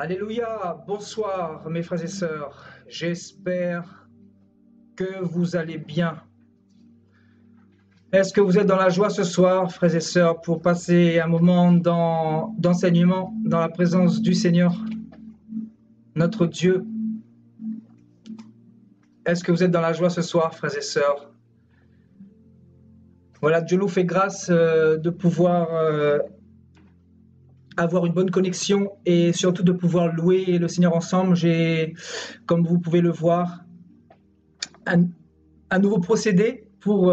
Alléluia, bonsoir mes frères et sœurs, j'espère que vous allez bien. Est-ce que vous êtes dans la joie ce soir, frères et sœurs, pour passer un moment d'enseignement dans la présence du Seigneur, notre Dieu? Est-ce que vous êtes dans la joie ce soir, frères et sœurs? Voilà, Dieu nous fait grâce de pouvoir avoir une bonne connexion et surtout de pouvoir louer le Seigneur ensemble. J'ai, comme vous pouvez le voir, un nouveau procédé pour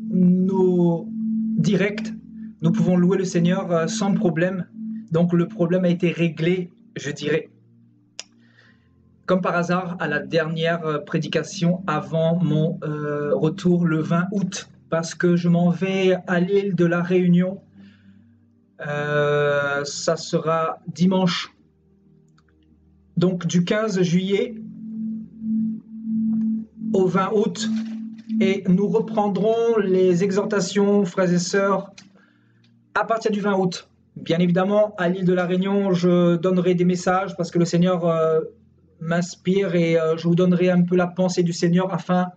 nos directs. Nous pouvons louer le Seigneur sans problème. Donc le problème a été réglé, je dirais. Comme par hasard, à la dernière prédication avant mon retour le 20 août, parce que je m'en vais à l'île de la Réunion. Ça sera dimanche, donc du 15 juillet au 20 août, et nous reprendrons les exhortations, frères et sœurs, à partir du 20 août. Bien évidemment, à l'île de la Réunion, je donnerai des messages parce que le Seigneur m'inspire et je vous donnerai un peu la pensée du Seigneur afin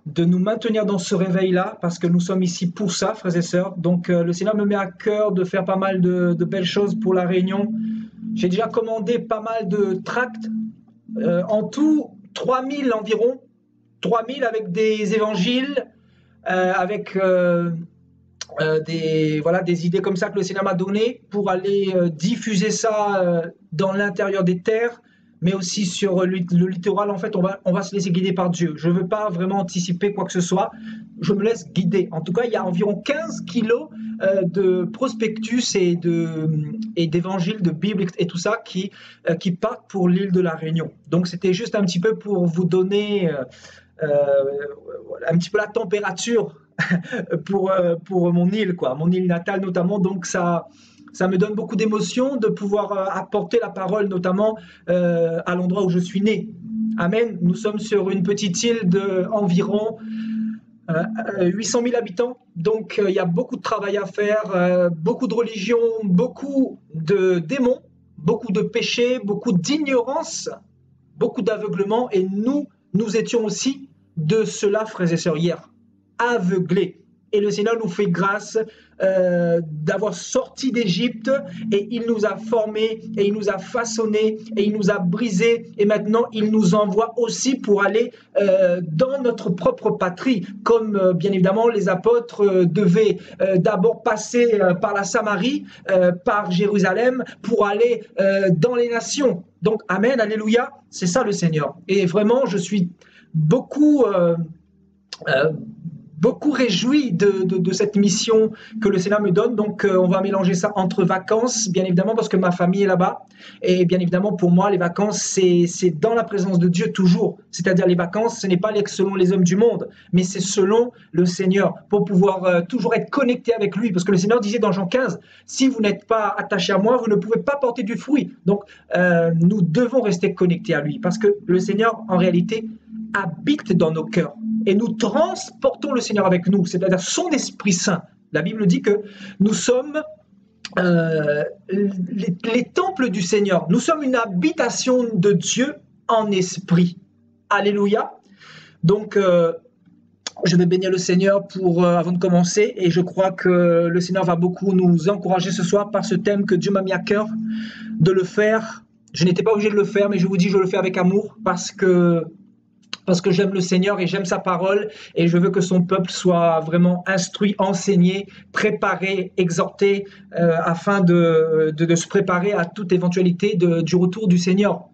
de nous maintenir dans ce réveil-là, parce que nous sommes ici pour ça, frères et sœurs. Donc le Seigneur me met à cœur de faire pas mal de belles choses pour la Réunion. J'ai déjà commandé pas mal de tracts, en tout 3000 environ, 3000 avec des évangiles, avec des idées comme ça que le Seigneur m'a données pour aller diffuser ça dans l'intérieur des terres, mais aussi sur le littoral. En fait, on va se laisser guider par Dieu. Je ne veux pas vraiment anticiper quoi que ce soit. Je me laisse guider. En tout cas, il y a environ 15 kilos de prospectus et d'évangiles, de Bible et tout ça qui partent pour l'île de la Réunion. Donc, c'était juste un petit peu pour vous donner un petit peu la température pour mon île, quoi, mon île natale notamment. Donc, ça me donne beaucoup d'émotion de pouvoir apporter la parole, notamment à l'endroit où je suis né. Amen. Nous sommes sur une petite île d'environ 800 000 habitants. Donc, il y a beaucoup de travail à faire, beaucoup de religions, beaucoup de démons, beaucoup de péchés, beaucoup d'ignorance, beaucoup d'aveuglement. Et nous étions aussi de cela, frères et sœurs, hier, aveuglés. Et le Seigneur nous fait grâce d'avoir sorti d'Égypte, et il nous a formés, et il nous a façonnés, et il nous a brisés, et maintenant il nous envoie aussi pour aller dans notre propre patrie, comme bien évidemment les apôtres devaient d'abord passer par la Samarie, par Jérusalem, pour aller dans les nations. Donc amen, alléluia, c'est ça le Seigneur. Et vraiment, je suis beaucoup réjoui de cette mission que le Seigneur me donne. Donc on va mélanger ça entre vacances, bien évidemment, parce que ma famille est là-bas, et bien évidemment pour moi les vacances c'est dans la présence de Dieu toujours. C'est-à-dire les vacances, ce n'est pas selon les hommes du monde, mais c'est selon le Seigneur, pour pouvoir toujours être connecté avec lui, parce que le Seigneur disait dans Jean 15, si vous n'êtes pas attaché à moi, vous ne pouvez pas porter du fruit. Donc nous devons rester connectés à lui, parce que le Seigneur en réalité habite dans nos cœurs, et nous transportons le Seigneur avec nous, c'est-à-dire son Esprit Saint. La Bible dit que nous sommes les temples du Seigneur. Nous sommes une habitation de Dieu en esprit. Alléluia. Donc, je vais bénir le Seigneur avant de commencer, et je crois que le Seigneur va beaucoup nous encourager ce soir par ce thème que Dieu m'a mis à cœur de le faire. Je n'étais pas obligé de le faire, mais je vous dis, je le fais avec amour, parce que j'aime le Seigneur et j'aime sa parole, et je veux que son peuple soit vraiment instruit, enseigné, préparé, exhorté, afin de se préparer à toute éventualité du retour du Seigneur.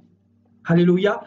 Alléluia.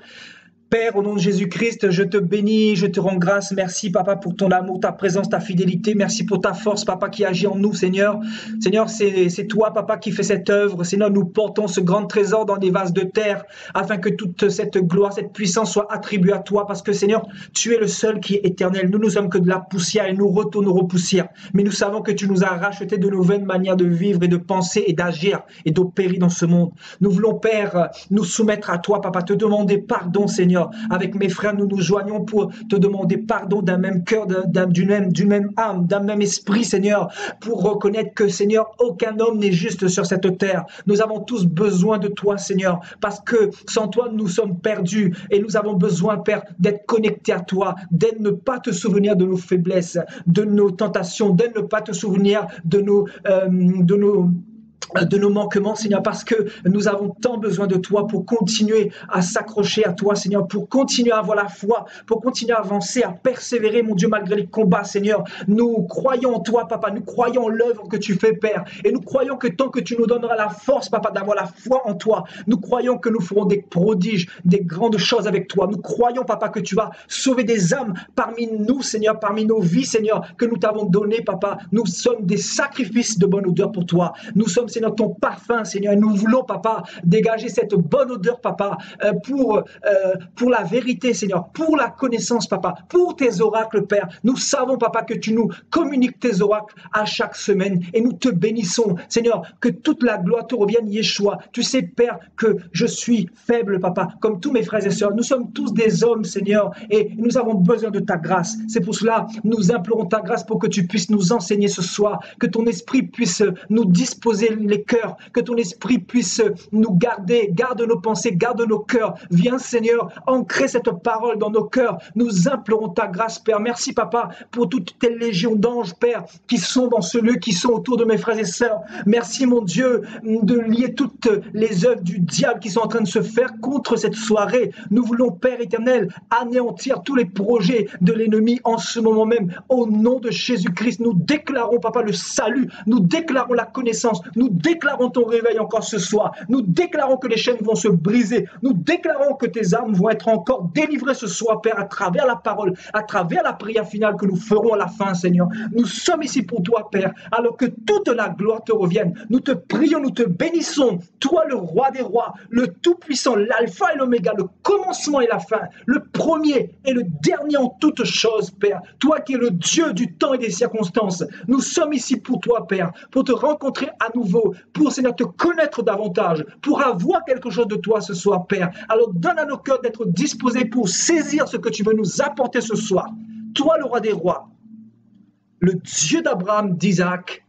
Père, au nom de Jésus-Christ, je te bénis, je te rends grâce. Merci, Papa, pour ton amour, ta présence, ta fidélité. Merci pour ta force, Papa, qui agit en nous, Seigneur. Seigneur, c'est toi, Papa, qui fais cette œuvre. Seigneur, nous portons ce grand trésor dans des vases de terre, afin que toute cette gloire, cette puissance soit attribuée à toi, parce que, Seigneur, tu es le seul qui est éternel. Nous ne sommes que de la poussière, et nous retournerons poussière. Mais nous savons que tu nous as racheté de nouvelles manières de vivre et de penser et d'agir et d'opérer dans ce monde. Nous voulons, Père, nous soumettre à toi, Papa, te demander pardon, Seigneur, Seigneur. Avec mes frères, nous nous joignons pour te demander pardon d'un même cœur, d'une même âme, d'un même esprit, Seigneur, pour reconnaître que, Seigneur, aucun homme n'est juste sur cette terre. Nous avons tous besoin de toi, Seigneur, parce que sans toi, nous sommes perdus et nous avons besoin, Père, d'être connectés à toi, d'être ne pas te souvenir de nos faiblesses, de nos tentations, d'être ne pas te souvenir de nos manquements, Seigneur, parce que nous avons tant besoin de toi pour continuer à s'accrocher à toi, Seigneur, pour continuer à avoir la foi, pour continuer à avancer, à persévérer, mon Dieu, malgré les combats, Seigneur. Nous croyons en toi, Papa, nous croyons en l'œuvre que tu fais, Père, et nous croyons que tant que tu nous donneras la force, Papa, d'avoir la foi en toi, nous croyons que nous ferons des prodiges, des grandes choses avec toi. Nous croyons, Papa, que tu vas sauver des âmes parmi nous, Seigneur, parmi nos vies, Seigneur, que nous t'avons donné, Papa. Nous sommes des sacrifices de bonne odeur pour toi. Nous sommes, Seigneur, ton parfum, Seigneur. Nous voulons, Papa, dégager cette bonne odeur, Papa, pour la vérité, Seigneur, pour la connaissance, Papa, pour tes oracles, Père. Nous savons, Papa, que tu nous communiques tes oracles à chaque semaine et nous te bénissons, Seigneur, que toute la gloire te revienne, Yeshua. Tu sais, Père, que je suis faible, Papa, comme tous mes frères et sœurs. Nous sommes tous des hommes, Seigneur, et nous avons besoin de ta grâce. C'est pour cela, nous implorons ta grâce pour que tu puisses nous enseigner ce soir, que ton esprit puisse nous disposer les cœurs, que ton esprit puisse nous garder, garde nos pensées, garde nos cœurs. Viens, Seigneur, ancrer cette parole dans nos cœurs. Nous implorons ta grâce, Père. Merci, Papa, pour toutes tes légions d'anges, Père, qui sont dans ce lieu, qui sont autour de mes frères et sœurs. Merci, mon Dieu, de lier toutes les œuvres du diable qui sont en train de se faire contre cette soirée. Nous voulons, Père éternel, anéantir tous les projets de l'ennemi en ce moment même. Au nom de Jésus-Christ, nous déclarons, Papa, le salut. Nous déclarons la connaissance. Nous déclarons ton réveil encore ce soir. Nous déclarons que les chaînes vont se briser. Nous déclarons que tes âmes vont être encore délivrées ce soir, Père, à travers la parole, à travers la prière finale que nous ferons à la fin, Seigneur. Nous sommes ici pour toi, Père, alors que toute la gloire te revienne. Nous te prions, nous te bénissons. Toi, le roi des rois, le tout-puissant, l'alpha et l'oméga, le commencement et la fin, le premier et le dernier en toutes choses, Père. Toi qui es le Dieu du temps et des circonstances. Nous sommes ici pour toi, Père, pour te rencontrer à nouveau, pour, Seigneur, te connaître davantage, pour avoir quelque chose de toi ce soir, Père. Alors donne à nos cœurs d'être disposés pour saisir ce que tu veux nous apporter ce soir. Toi, le roi des rois, le Dieu d'Abraham, d'Isaac,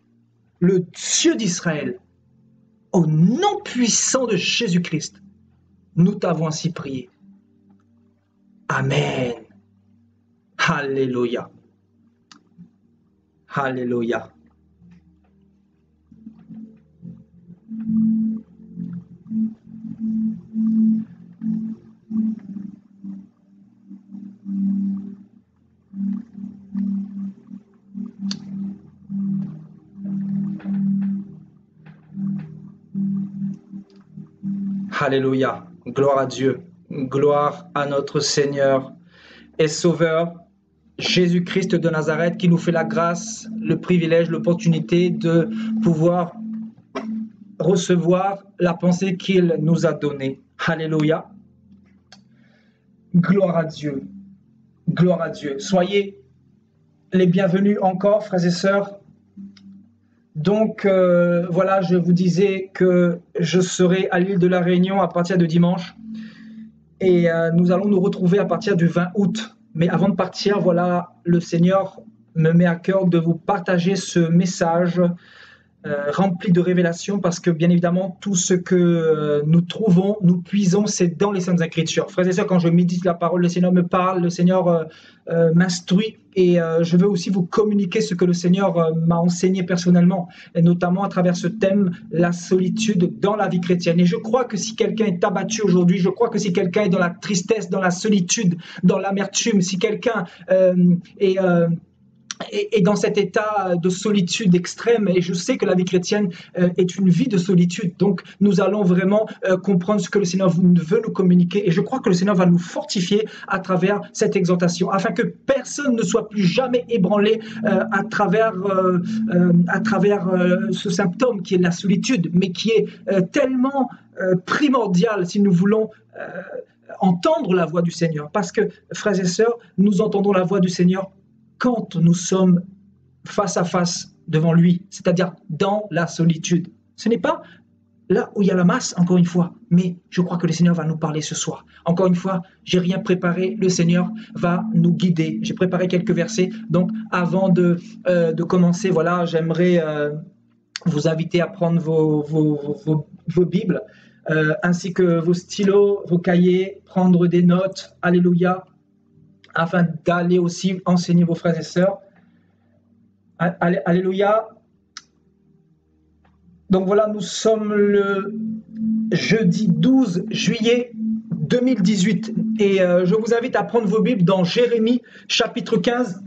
le Dieu d'Israël, au nom puissant de Jésus-Christ, nous t'avons ainsi prié. Amen. Alléluia. Alléluia. Alléluia. Gloire à Dieu. Gloire à notre Seigneur et Sauveur, Jésus-Christ de Nazareth, qui nous fait la grâce, le privilège, l'opportunité de pouvoir recevoir la pensée qu'il nous a donnée. Alléluia. Gloire à Dieu. Gloire à Dieu. Soyez les bienvenus encore, frères et sœurs. Donc, voilà, je vous disais que je serai à l'île de la Réunion à partir de dimanche. Et nous allons nous retrouver à partir du 20 août. Mais avant de partir, voilà, le Seigneur me met à cœur de vous partager ce message rempli de révélations, parce que bien évidemment, tout ce que nous trouvons, nous puisons, c'est dans les Saintes Écritures. Frères et sœurs, quand je médite la parole, le Seigneur me parle, le Seigneur m'instruit, et je veux aussi vous communiquer ce que le Seigneur m'a enseigné personnellement, et notamment à travers ce thème, la solitude dans la vie chrétienne. Et je crois que si quelqu'un est abattu aujourd'hui, je crois que si quelqu'un est dans la tristesse, dans la solitude, dans l'amertume, si quelqu'un est dans cet état de solitude extrême, et je sais que la vie chrétienne est une vie de solitude, donc nous allons vraiment comprendre ce que le Seigneur veut nous communiquer, et je crois que le Seigneur va nous fortifier à travers cette exhortation, afin que personne ne soit plus jamais ébranlé à travers ce symptôme qui est la solitude, mais qui est tellement primordial si nous voulons entendre la voix du Seigneur, parce que, frères et sœurs, nous entendons la voix du Seigneur quand nous sommes face à face devant lui, c'est-à-dire dans la solitude. Ce n'est pas là où il y a la masse, encore une fois. Mais je crois que le Seigneur va nous parler ce soir. Encore une fois, j'ai rien préparé. Le Seigneur va nous guider. J'ai préparé quelques versets. Donc, avant de commencer, voilà, j'aimerais vous inviter à prendre vos Bibles, ainsi que vos stylos, vos cahiers, prendre des notes. Alléluia. Afin d'aller aussi enseigner vos frères et sœurs. Alléluia. Donc voilà, nous sommes le jeudi 12 juillet 2018 et je vous invite à prendre vos Bibles dans Jérémie chapitre 15.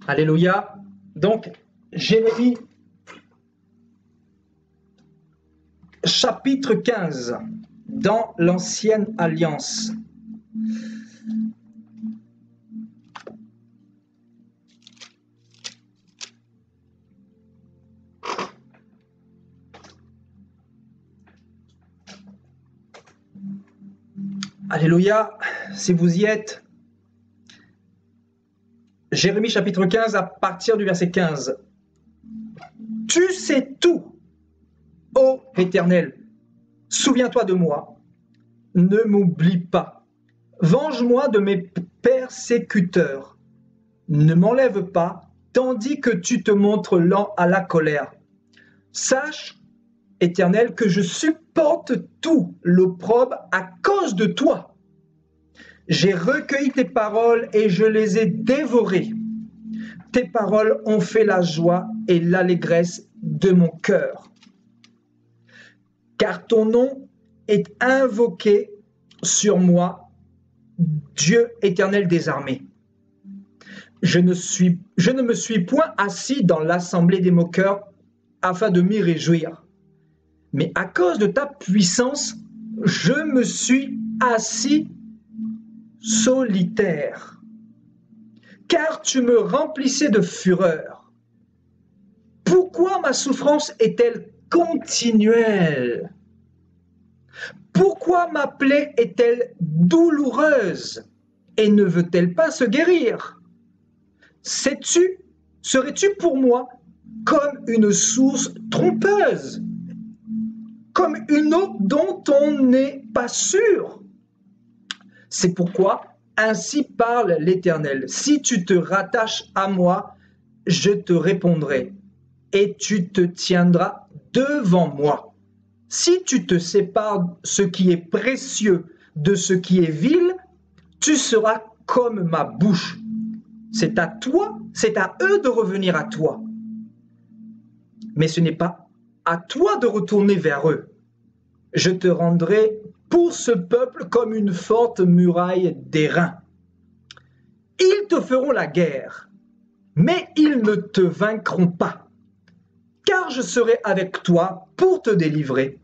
Alléluia. Donc, Jérémie, chapitre 15, dans l'Ancienne Alliance. Alléluia, si vous y êtes. Jérémie chapitre 15 à partir du verset 15. Tu sais tout, ô Éternel, souviens-toi de moi, ne m'oublie pas, venge-moi de mes persécuteurs, ne m'enlève pas, tandis que tu te montres lent à la colère. Sache, Éternel, que je supporte tout l'opprobre à cause de toi. J'ai recueilli tes paroles et je les ai dévorées. Tes paroles ont fait la joie et l'allégresse de mon cœur. Car ton nom est invoqué sur moi, Dieu éternel des armées. Je ne me suis point assis dans l'assemblée des moqueurs afin de m'y réjouir. Mais à cause de ta puissance, je me suis assis solitaire, car tu me remplissais de fureur. Pourquoi ma souffrance est-elle continuelle? Pourquoi ma plaie est-elle douloureuse et ne veut-elle pas se guérir? Serais-tu pour moi comme une source trompeuse, comme une eau dont on n'est pas sûr? C'est pourquoi, ainsi parle l'Éternel, si tu te rattaches à moi, je te répondrai, et tu te tiendras devant moi. Si tu te sépares ce qui est précieux de ce qui est vil, tu seras comme ma bouche. C'est à toi, c'est à eux de revenir à toi. Mais ce n'est pas à toi de retourner vers eux. Je te rendrai pour ce peuple comme une forte muraille d'airain. Ils te feront la guerre, mais ils ne te vaincront pas, car je serai avec toi pour te délivrer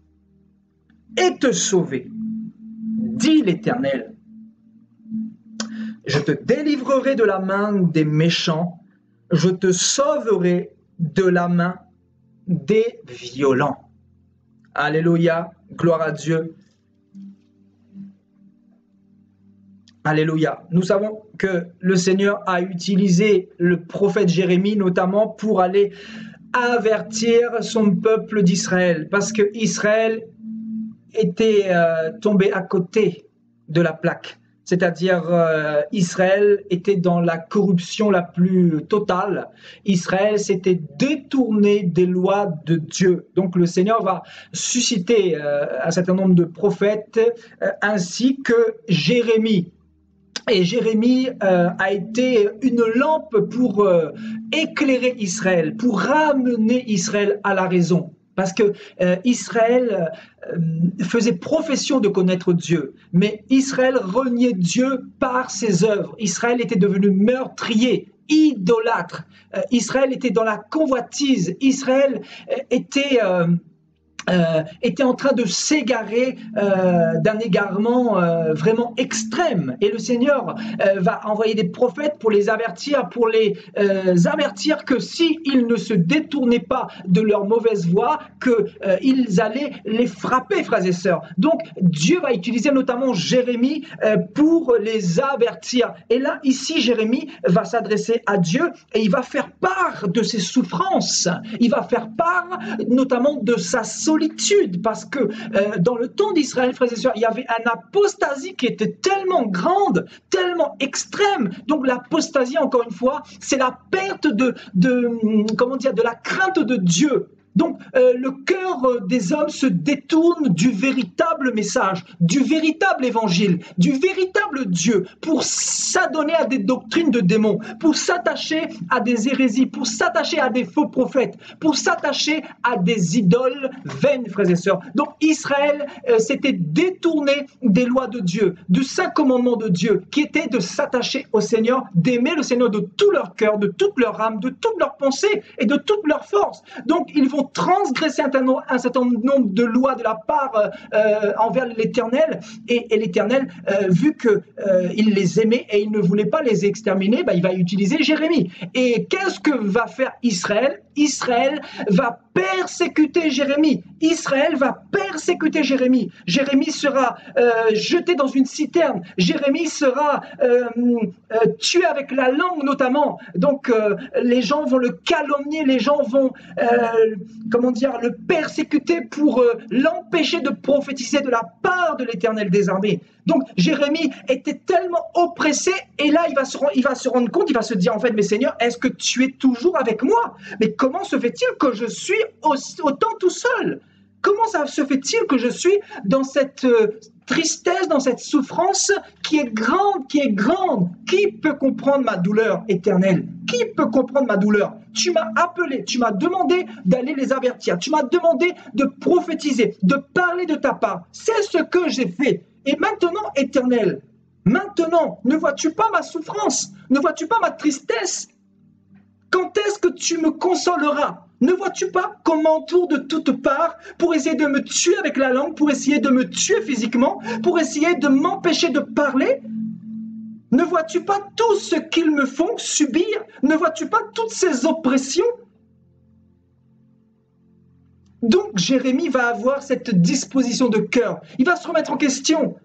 et te sauver, dit l'Éternel. Je te délivrerai de la main des méchants, je te sauverai de la main des violents. Alléluia, gloire à Dieu. Alléluia. Nous savons que le Seigneur a utilisé le prophète Jérémie notamment pour aller avertir son peuple d'Israël, parce que Israël était tombé à côté de la plaque. C'est-à-dire Israël était dans la corruption la plus totale. Israël s'était détourné des lois de Dieu. Donc le Seigneur va susciter un certain nombre de prophètes ainsi que Jérémie. Et Jérémie a été une lampe pour éclairer Israël, pour ramener Israël à la raison. Parce que Israël faisait profession de connaître Dieu, mais Israël reniait Dieu par ses œuvres. Israël était devenu meurtrier idolâtre. Israël était dans la convoitise. Israël était en train de s'égarer d'un égarement vraiment extrême. Et le Seigneur va envoyer des prophètes pour les avertir que s'ils ne se détournaient pas de leur mauvaise voie, qu'ils allaient les frapper, frères et sœurs. Donc Dieu va utiliser notamment Jérémie pour les avertir. Et là, ici, Jérémie va s'adresser à Dieu et il va faire part de ses souffrances. Il va faire part notamment de sa solitude, parce que dans le temps d'Israël, frères et sœurs, il y avait une apostasie qui était tellement grande, tellement extrême. Donc l'apostasie, encore une fois, c'est la perte de la crainte de Dieu. Donc, le cœur des hommes se détourne du véritable message, du véritable évangile, du véritable Dieu, pour s'adonner à des doctrines de démons, pour s'attacher à des hérésies, pour s'attacher à des faux prophètes, pour s'attacher à des idoles vaines, frères et sœurs. Donc, Israël s'était détourné des lois de Dieu, du saint commandement de Dieu, qui était de s'attacher au Seigneur, d'aimer le Seigneur de tout leur cœur, de toute leur âme, de toute leur pensée et de toute leur force. Donc, ils vont transgresser un certain nombre de lois de la part envers l'Éternel, et l'Éternel, vu qu'il les aimait et il ne voulait pas les exterminer, il va utiliser Jérémie. Et qu'est-ce que va faire Israël? Israël va persécuter Jérémie. Israël va persécuter Jérémie. Jérémie sera jeté dans une citerne. Jérémie sera tué avec la langue notamment. Donc les gens vont le calomnier, les gens vont le persécuter pour l'empêcher de prophétiser de la part de l'Éternel des armées. Donc Jérémie était tellement oppressé, et là il va se rendre compte, il va se dire en fait, mais Seigneur, est-ce que tu es toujours avec moi? Mais comment se fait-il que je suis autant tout seul? Comment ça se fait-il que je suis dans cette tristesse, dans cette souffrance qui est grande, qui est grande? Qui peut comprendre ma douleur, Éternel? Qui peut comprendre ma douleur? Tu m'as appelé, tu m'as demandé d'aller les avertir, tu m'as demandé de prophétiser, de parler de ta part. C'est ce que j'ai fait. Et maintenant, Éternel, maintenant, ne vois-tu pas ma souffrance? Ne vois-tu pas ma tristesse? Quand est-ce que tu me consoleras? Ne vois-tu pas qu'on m'entoure de toutes parts pour essayer de me tuer avec la langue, pour essayer de me tuer physiquement, pour essayer de m'empêcher de parler? Ne vois-tu pas tout ce qu'ils me font subir? Ne vois-tu pas toutes ces oppressions? Donc Jérémie va avoir cette disposition de cœur. Il va se remettre en question.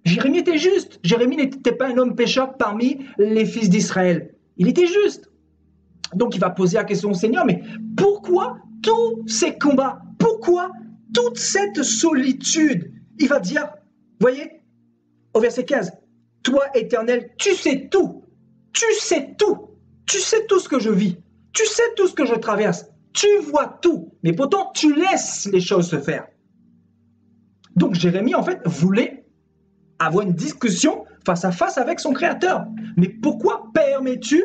Jérémie était juste. Jérémie n'était pas un homme pécheur parmi les fils d'Israël. Il était juste. Donc il va poser la question au Seigneur, mais pourquoi tous ces combats? Pourquoi toute cette solitude? Il va dire, voyez, au verset 15, « Toi, Éternel, tu sais tout. Tu sais tout. Tu sais tout ce que je vis. Tu sais tout ce que je traverse. Tu vois tout. Mais pourtant, tu laisses les choses se faire. » Donc Jérémie, en fait, voulait avoir une discussion face à face avec son Créateur. Mais pourquoi permets-tu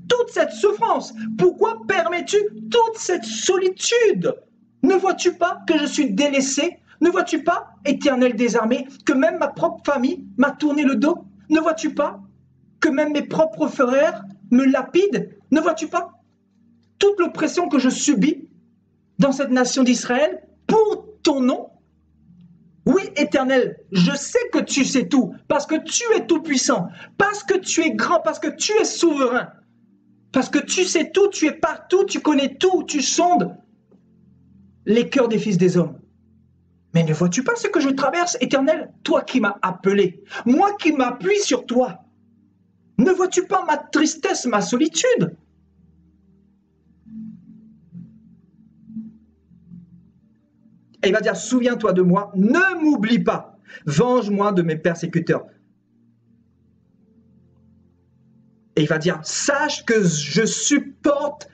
toute cette souffrance? Pourquoi permets-tu toute cette solitude? Ne vois-tu pas que je suis délaissé? Ne vois-tu pas, Éternel des armées, que même ma propre famille m'a tourné le dos? Ne vois-tu pas que même mes propres frères me lapident? Ne vois-tu pas toute l'oppression que je subis dans cette nation d'Israël pour ton nom? Oui, Éternel, je sais que tu sais tout, parce que tu es tout-puissant, parce que tu es grand, parce que tu es souverain, parce que tu sais tout, tu es partout, tu connais tout, tu sondes les cœurs des fils des hommes. Mais ne vois-tu pas ce que je traverse, Éternel, toi qui m'as appelé, moi qui m'appuie sur toi? Ne vois-tu pas ma tristesse, ma solitude? Et il va dire, souviens-toi de moi, ne m'oublie pas, venge-moi de mes persécuteurs. Et il va dire, sache que je supporte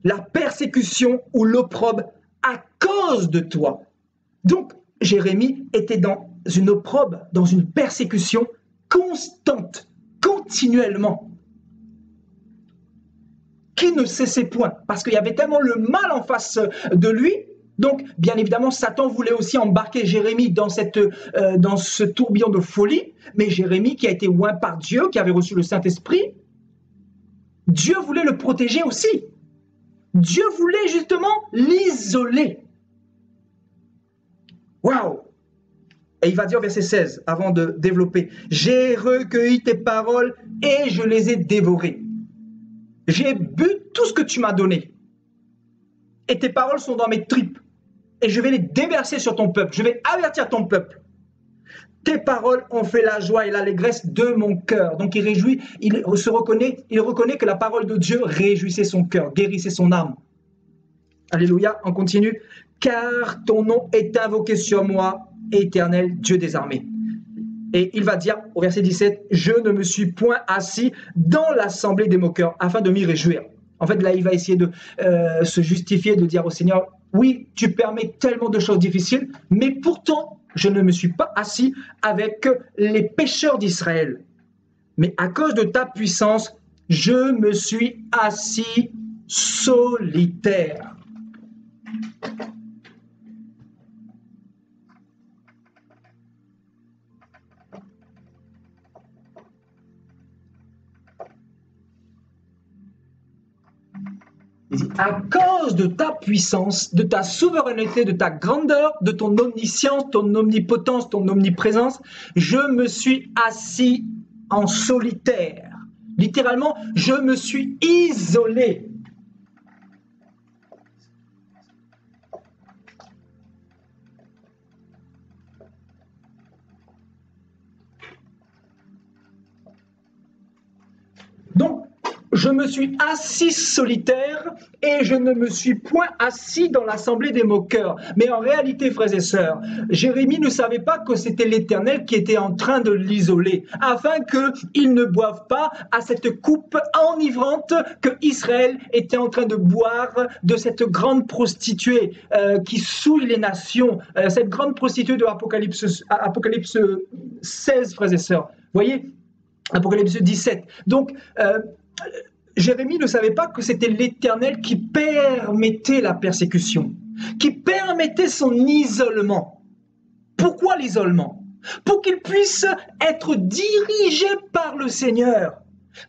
la persécution ou l'opprobre à cause de toi. Donc, Jérémie était dans une opprobre, dans une persécution constante, continuellement, qui ne cessait point, parce qu'il y avait tellement le mal en face de lui. Donc, bien évidemment, Satan voulait aussi embarquer Jérémie dans ce tourbillon de folie, mais Jérémie, qui a été oint par Dieu, qui avait reçu le Saint-Esprit, Dieu voulait le protéger aussi. Dieu voulait justement l'isoler. Waouh! Et il va dire verset 16, avant de développer, « J'ai recueilli tes paroles et je les ai dévorées. J'ai bu tout ce que tu m'as donné. Et tes paroles sont dans mes tripes. Et je vais les déverser sur ton peuple. Je vais avertir ton peuple. Tes paroles ont fait la joie et l'allégresse de mon cœur. » Donc il reconnaît que la parole de Dieu réjouissait son cœur, guérissait son âme. Alléluia, on continue. « Car ton nom est invoqué sur moi, Éternel Dieu des armées. » Et il va dire au verset 17, « Je ne me suis point assis dans l'assemblée des moqueurs afin de m'y réjouir. » En fait, là, il va essayer de se justifier, de dire au Seigneur, « Oui, tu permets tellement de choses difficiles, mais pourtant, je ne me suis pas assis avec les pécheurs d'Israël. Mais à cause de ta puissance, je me suis assis solitaire. » Il dit, à cause de ta puissance, de ta souveraineté, de ta grandeur, de ton omniscience, ton omnipotence, ton omniprésence, je me suis assis en solitaire. Littéralement, je me suis isolé. Donc, je me suis assis solitaire et je ne me suis point assis dans l'assemblée des moqueurs. Mais en réalité, frères et sœurs, Jérémie ne savait pas que c'était l'Éternel qui était en train de l'isoler, afin qu'il ne boive pas à cette coupe enivrante que Israël était en train de boire de cette grande prostituée qui souille les nations, cette grande prostituée de Apocalypse 16, frères et sœurs. Voyez, Apocalypse 17. Donc, Jérémie ne savait pas que c'était l'Éternel qui permettait la persécution, qui permettait son isolement. Pourquoi l'isolement? Pour qu'il puisse être dirigé par le Seigneur.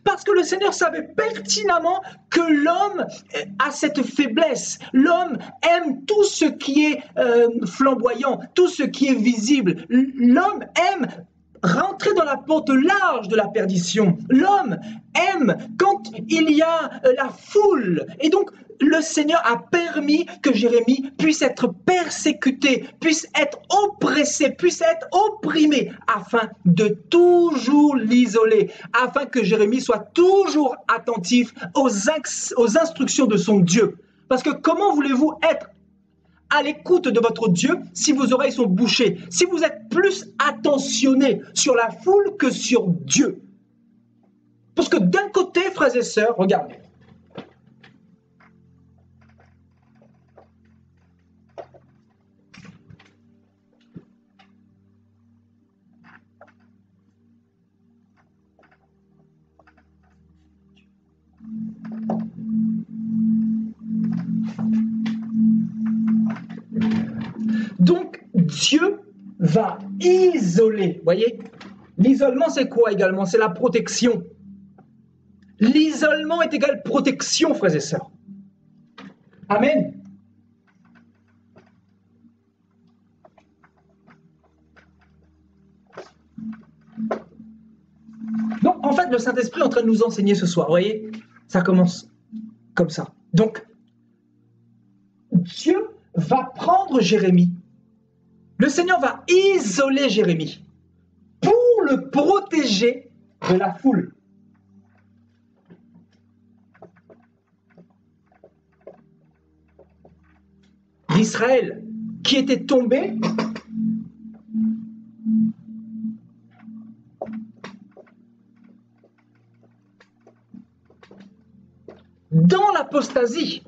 Parce que le Seigneur savait pertinemment que l'homme a cette faiblesse. L'homme aime tout ce qui est flamboyant, tout ce qui est visible. L'homme aime rentrer dans la porte large de la perdition. L'homme aime quand il y a la foule. Et donc, le Seigneur a permis que Jérémie puisse être persécuté, puisse être oppressé, puisse être opprimé, afin de toujours l'isoler, afin que Jérémie soit toujours attentif aux instructions de son Dieu. Parce que comment voulez-vous être à l'écoute de votre Dieu si vos oreilles sont bouchées, si vous êtes plus attentionné sur la foule que sur Dieu? Parce que d'un côté, frères et sœurs, regardez, donc Dieu va isoler. Voyez, l'isolement c'est quoi également? C'est la protection. L'isolement est égal protection, frères et sœurs. Amen. Donc, en fait, le Saint-Esprit est en train de nous enseigner ce soir. Vous voyez, ça commence comme ça. Donc, Dieu va prendre Jérémie. Le Seigneur va isoler Jérémie pour le protéger de la foule. D'Israël qui était tombé dans l'apostasie.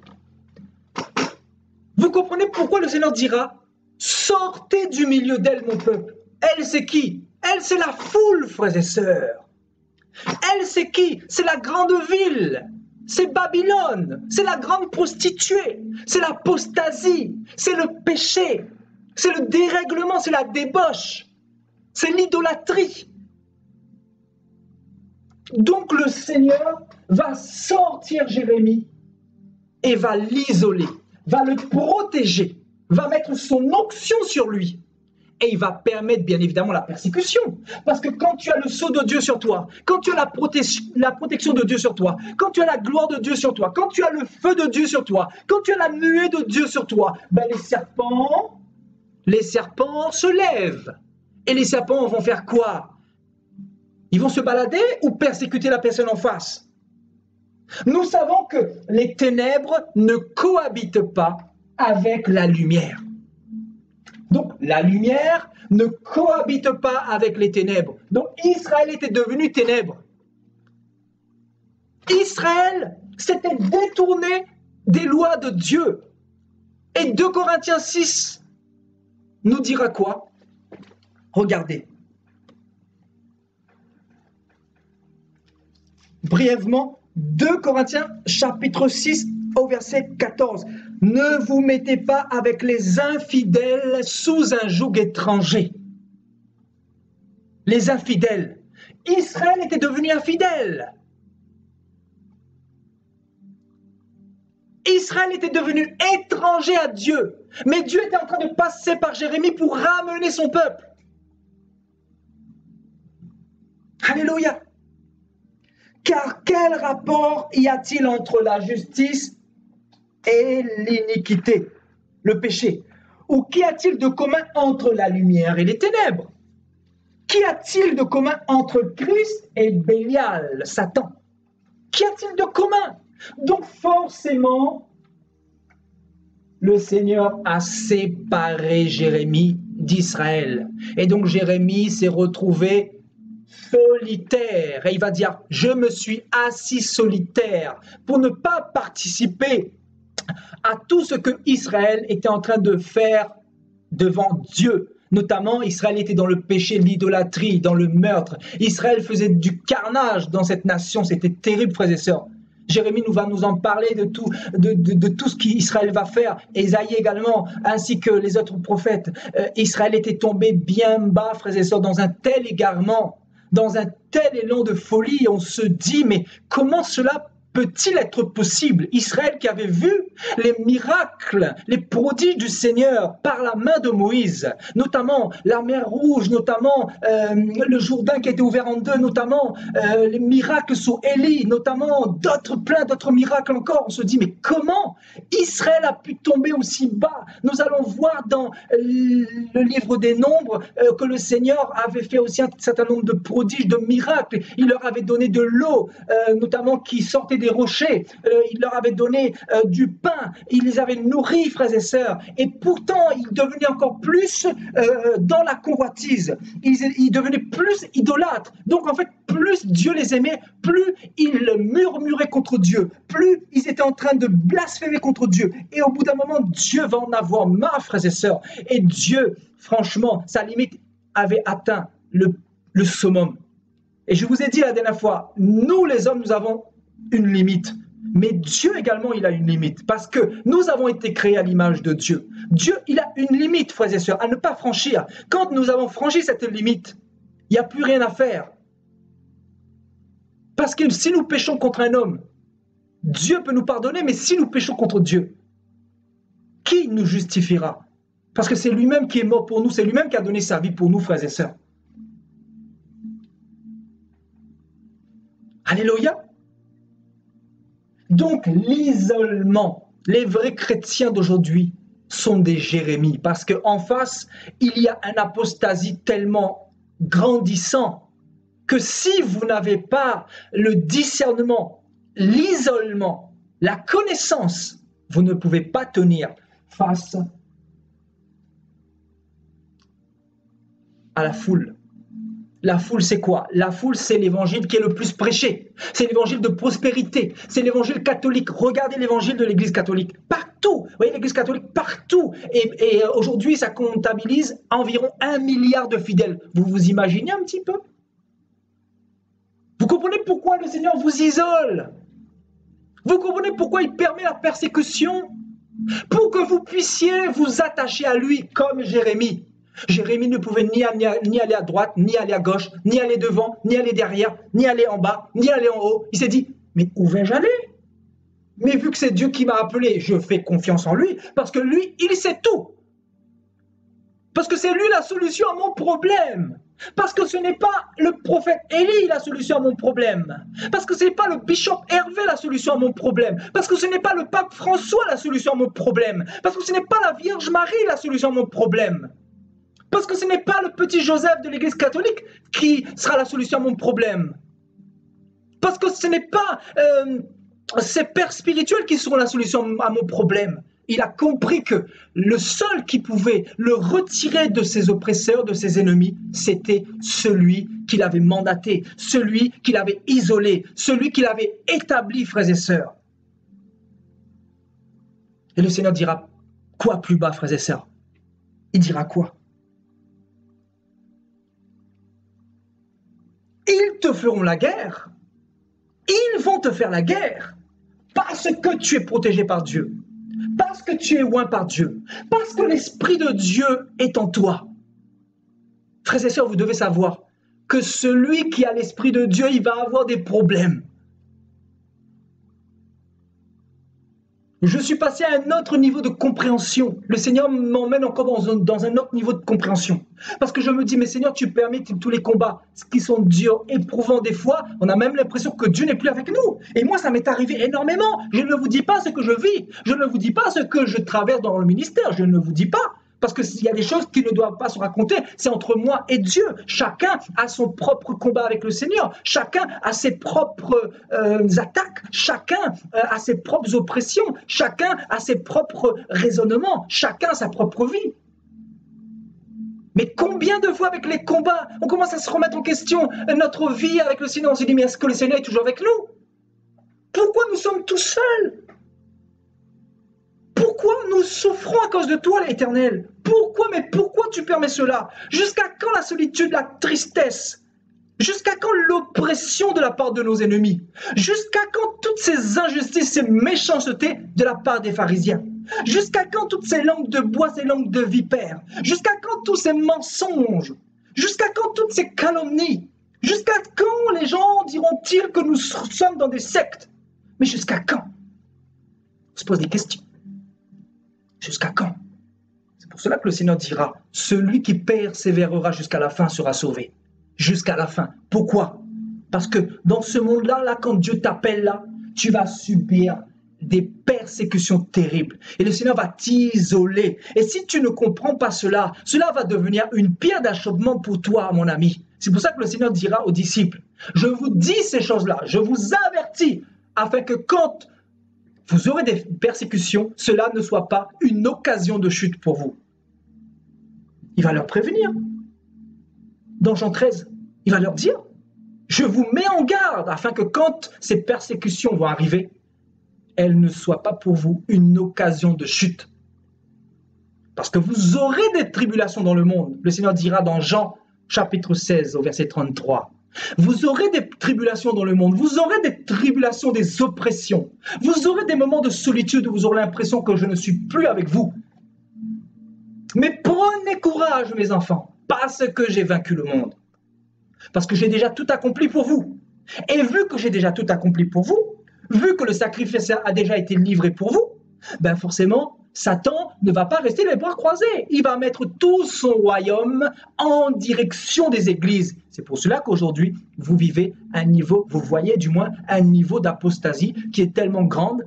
Vous comprenez pourquoi le Seigneur dira « Sortez du milieu d'elle, mon peuple ». Elle, c'est qui? Elle, c'est la foule, frères et sœurs. Elle, c'est qui? C'est la grande ville. C'est Babylone. C'est la grande prostituée. C'est l'apostasie. C'est le péché. C'est le dérèglement. C'est la débauche. C'est l'idolâtrie. Donc le Seigneur va sortir Jérémie et va l'isoler, va le protéger, va mettre son onction sur lui. Et il va permettre bien évidemment la persécution. Parce que quand tu as le sceau de Dieu sur toi, quand tu as la protection de Dieu sur toi, quand tu as la gloire de Dieu sur toi, quand tu as le feu de Dieu sur toi, quand tu as la nuée de Dieu sur toi, ben les serpents se lèvent. Et les serpents vont faire quoi? Ils vont se balader ou persécuter la personne en face? Nous savons que les ténèbres ne cohabitent pas avec la lumière. Donc, la lumière ne cohabite pas avec les ténèbres. Donc, Israël était devenu ténèbres. Israël s'était détourné des lois de Dieu. Et 2 Corinthiens 6 nous dira quoi? Regardez. Brièvement, 2 Corinthiens chapitre 6 au verset 14. Ne vous mettez pas avec les infidèles sous un joug étranger. Les infidèles. Israël était devenu infidèle. Israël était devenu étranger à Dieu. Mais Dieu était en train de passer par Jérémie pour ramener son peuple. Alléluia. Car quel rapport y a-t-il entre la justice et l'iniquité, le péché? Ou qu'y a-t-il de commun entre la lumière et les ténèbres? Qu'y a-t-il de commun entre Christ et Bélial, Satan? Qu'y a-t-il de commun? Donc forcément, le Seigneur a séparé Jérémie d'Israël. Et donc Jérémie s'est retrouvé solitaire. Et il va dire, je me suis assis solitaire pour ne pas participer à tout ce que Israël était en train de faire devant Dieu. Notamment, Israël était dans le péché, l'idolâtrie, dans le meurtre. Israël faisait du carnage dans cette nation. C'était terrible, frères et sœurs. Jérémie va nous en parler de tout ce qu'Israël va faire. Ésaïe également, ainsi que les autres prophètes. Israël était tombé bien bas, frères et sœurs, dans un tel égarement, dans un tel élan de folie. On se dit, mais comment cela peut-il être possible? Israël qui avait vu les miracles, les prodiges du Seigneur par la main de Moïse, notamment la mer Rouge, notamment le Jourdain qui a été ouvert en deux, notamment les miracles sur Élie, notamment plein d'autres miracles encore. On se dit, mais comment Israël a pu tomber aussi bas? Nous allons voir dans le livre des Nombres que le Seigneur avait fait aussi un certain nombre de prodiges, de miracles. Il leur avait donné de l'eau, notamment qui sortait des rochers, il leur avait donné du pain, il les avait nourris, frères et sœurs, et pourtant ils devenaient encore plus dans la convoitise, ils devenaient plus idolâtres. Donc en fait, plus Dieu les aimait, plus ils murmuraient contre Dieu, plus ils étaient en train de blasphémer contre Dieu, et au bout d'un moment, Dieu va en avoir marre, frères et sœurs, et Dieu, franchement, sa limite avait atteint le summum. Et je vous ai dit la dernière fois, nous les hommes, nous avons une limite. Mais Dieu également, il a une limite. Parce que nous avons été créés à l'image de Dieu. Dieu, il a une limite, frères et sœurs, à ne pas franchir. Quand nous avons franchi cette limite, il n'y a plus rien à faire. Parce que si nous péchons contre un homme, Dieu peut nous pardonner, mais si nous péchons contre Dieu, qui nous justifiera? Parce que c'est lui-même qui est mort pour nous, c'est lui-même qui a donné sa vie pour nous, frères et sœurs. Alléluia. Donc l'isolement, les vrais chrétiens d'aujourd'hui sont des Jérémies, parce qu'en face, il y a un apostasie tellement grandissant que si vous n'avez pas le discernement, l'isolement, la connaissance, vous ne pouvez pas tenir face à la foule. La foule, c'est quoi? La foule, c'est l'évangile qui est le plus prêché. C'est l'évangile de prospérité. C'est l'évangile catholique. Regardez l'évangile de l'église catholique. Partout. Vous voyez l'église catholique partout. Et aujourd'hui, ça comptabilise environ 1 milliard de fidèles. Vous vous imaginez un petit peu? Vous comprenez pourquoi le Seigneur vous isole? Vous comprenez pourquoi il permet la persécution? Pour que vous puissiez vous attacher à lui comme Jérémie. Jérémie ne pouvait ni aller à droite, ni aller à gauche, ni aller devant, ni aller derrière, ni aller en bas, ni aller en haut. Il s'est dit, mais où vais-je aller? Mais vu que c'est Dieu qui m'a appelé, je fais confiance en lui, parce que lui, il sait tout. Parce que c'est lui la solution à mon problème. Parce que ce n'est pas le prophète Élie la solution à mon problème. Parce que ce n'est pas le bishop Hervé la solution à mon problème. Parce que ce n'est pas le pape François la solution à mon problème. Parce que ce n'est pas la Vierge Marie la solution à mon problème. Parce que ce n'est pas le petit Joseph de l'Église catholique qui sera la solution à mon problème. Parce que ce n'est pas ces pères spirituels qui seront la solution à mon problème. Il a compris que le seul qui pouvait le retirer de ses oppresseurs, de ses ennemis, c'était celui qu'il avait mandaté, celui qu'il avait isolé, celui qu'il avait établi, frères et sœurs. Et le Seigneur dira quoi plus bas, frères et sœurs? Il dira quoi? Ils te feront la guerre. Ils vont te faire la guerre parce que tu es protégé par Dieu. Parce que tu es oint par Dieu, parce que l'Esprit de Dieu est en toi. Frères et sœurs, vous devez savoir que celui qui a l'Esprit de Dieu, il va avoir des problèmes. Je suis passé à un autre niveau de compréhension. Le Seigneur m'emmène encore dans un autre niveau de compréhension. Parce que je me dis, mais Seigneur, tu permets tous les combats qui sont durs, éprouvants des fois. On a même l'impression que Dieu n'est plus avec nous. Et moi, ça m'est arrivé énormément. Je ne vous dis pas ce que je vis. Je ne vous dis pas ce que je traverse dans le ministère. Je ne vous dis pas. Parce qu'il y a des choses qui ne doivent pas se raconter. C'est entre moi et Dieu. Chacun a son propre combat avec le Seigneur. Chacun a ses propres attaques. Chacun a ses propres oppressions. Chacun a ses propres raisonnements. Chacun a sa propre vie. Mais combien de fois avec les combats, on commence à se remettre en question notre vie avec le Seigneur. On se dit, mais est-ce que le Seigneur est toujours avec nous? Pourquoi nous sommes tous seuls? Pourquoi nous souffrons à cause de toi, l'Éternel? Pourquoi tu permets cela? Jusqu'à quand la solitude, la tristesse? Jusqu'à quand l'oppression de la part de nos ennemis? Jusqu'à quand toutes ces injustices, ces méchancetés de la part des pharisiens? Jusqu'à quand toutes ces langues de bois, ces langues de vipères? Jusqu'à quand tous ces mensonges? Jusqu'à quand toutes ces calomnies? Jusqu'à quand les gens diront-ils que nous sommes dans des sectes? Mais jusqu'à quand? On se pose des questions. Jusqu'à quand? C'est pour cela que le Seigneur dira, celui qui persévérera jusqu'à la fin sera sauvé. Jusqu'à la fin. Pourquoi? Parce que dans ce monde-là, là, quand Dieu t'appelle là, tu vas subir des persécutions terribles. Et le Seigneur va t'isoler. Et si tu ne comprends pas cela, cela va devenir une pierre d'achoppement pour toi, mon ami. C'est pour ça que le Seigneur dira aux disciples, je vous dis ces choses-là, je vous avertis, afin que quand vous aurez des persécutions, cela ne soit pas une occasion de chute pour vous. Il va leur prévenir. Dans Jean 13, il va leur dire, je vous mets en garde afin que quand ces persécutions vont arriver, elles ne soient pas pour vous une occasion de chute. Parce que vous aurez des tribulations dans le monde. Le Seigneur dira dans Jean chapitre 16 au verset 33. Vous aurez des tribulations dans le monde, vous aurez des tribulations, des oppressions, vous aurez des moments de solitude où vous aurez l'impression que je ne suis plus avec vous. Mais prenez courage, mes enfants, parce que j'ai vaincu le monde. Parce que j'ai déjà tout accompli pour vous. Et vu que j'ai déjà tout accompli pour vous, vu que le sacrifice a déjà été livré pour vous, ben forcément, Satan ne va pas rester les bras croisés. Il va mettre tout son royaume en direction des églises. C'est pour cela qu'aujourd'hui, vous vivez un niveau, vous voyez du moins un niveau d'apostasie qui est tellement grande.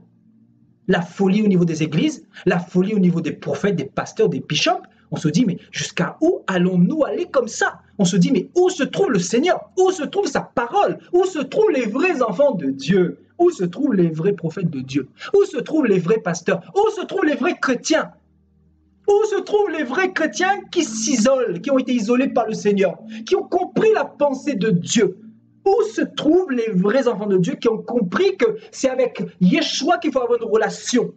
La folie au niveau des églises, la folie au niveau des prophètes, des pasteurs, des bishops. On se dit, mais jusqu'à où allons-nous aller comme ça? On se dit, mais où se trouve le Seigneur? Où se trouve sa parole? Où se trouvent les vrais enfants de Dieu? Où se trouvent les vrais prophètes de Dieu? Où se trouvent les vrais pasteurs? Où se trouvent les vrais chrétiens? Où se trouvent les vrais chrétiens qui s'isolent, qui ont été isolés par le Seigneur, qui ont compris la pensée de Dieu? Où se trouvent les vrais enfants de Dieu qui ont compris que c'est avec Yeshua qu'il faut avoir une relation?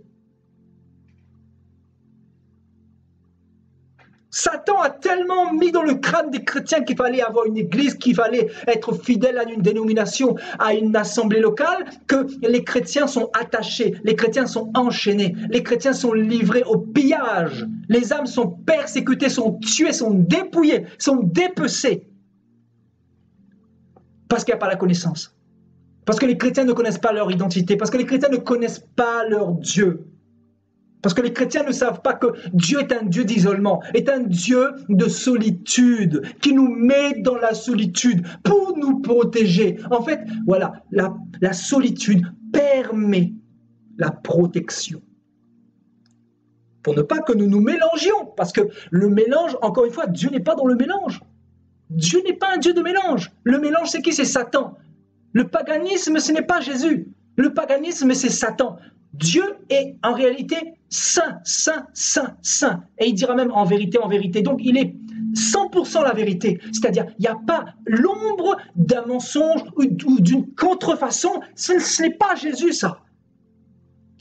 Satan a tellement mis dans le crâne des chrétiens qu'il fallait avoir une église, qu'il fallait être fidèle à une dénomination, à une assemblée locale, que les chrétiens sont attachés, les chrétiens sont enchaînés, les chrétiens sont livrés au pillage, les âmes sont persécutées, sont tuées, sont dépouillées, sont dépecées. Parce qu'il n'y a pas la connaissance. Parce que les chrétiens ne connaissent pas leur identité, parce que les chrétiens ne connaissent pas leur Dieu. Parce que les chrétiens ne savent pas que Dieu est un Dieu d'isolement, est un Dieu de solitude, qui nous met dans la solitude pour nous protéger. En fait, voilà, la solitude permet la protection. Pour ne pas que nous nous mélangions, parce que le mélange, encore une fois, Dieu n'est pas dans le mélange. Dieu n'est pas un Dieu de mélange. Le mélange, c'est qui? C'est Satan. Le paganisme, ce n'est pas Jésus. Le paganisme, c'est Satan. Dieu est en réalité saint, saint, saint, saint. Et il dira même en vérité, en vérité. Donc il est 100% la vérité. C'est-à-dire, il n'y a pas l'ombre d'un mensonge ou d'une contrefaçon. Ce n'est pas Jésus, ça.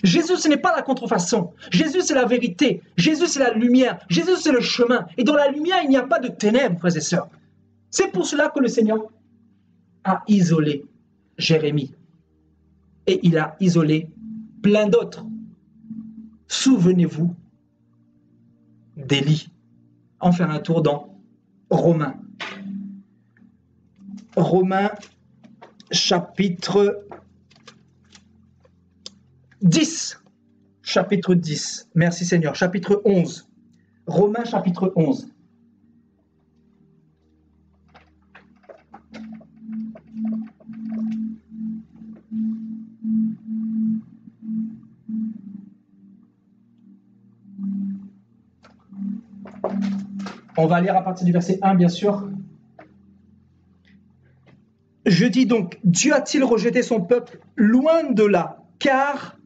Jésus, ce n'est pas la contrefaçon. Jésus, c'est la vérité. Jésus, c'est la lumière. Jésus, c'est le chemin. Et dans la lumière, il n'y a pas de ténèbres, frères et sœurs. C'est pour cela que le Seigneur a isolé Jérémie. Et il a isolé plein d'autres. Souvenez-vous d'Élie. On fait un tour dans Romains. Romains, chapitre 10. Chapitre 10. Merci Seigneur. Chapitre 11. Romains, chapitre 11. On va lire à partir du verset 1, bien sûr. Je dis donc, Dieu a-t-il rejeté son peuple? Loin de là, car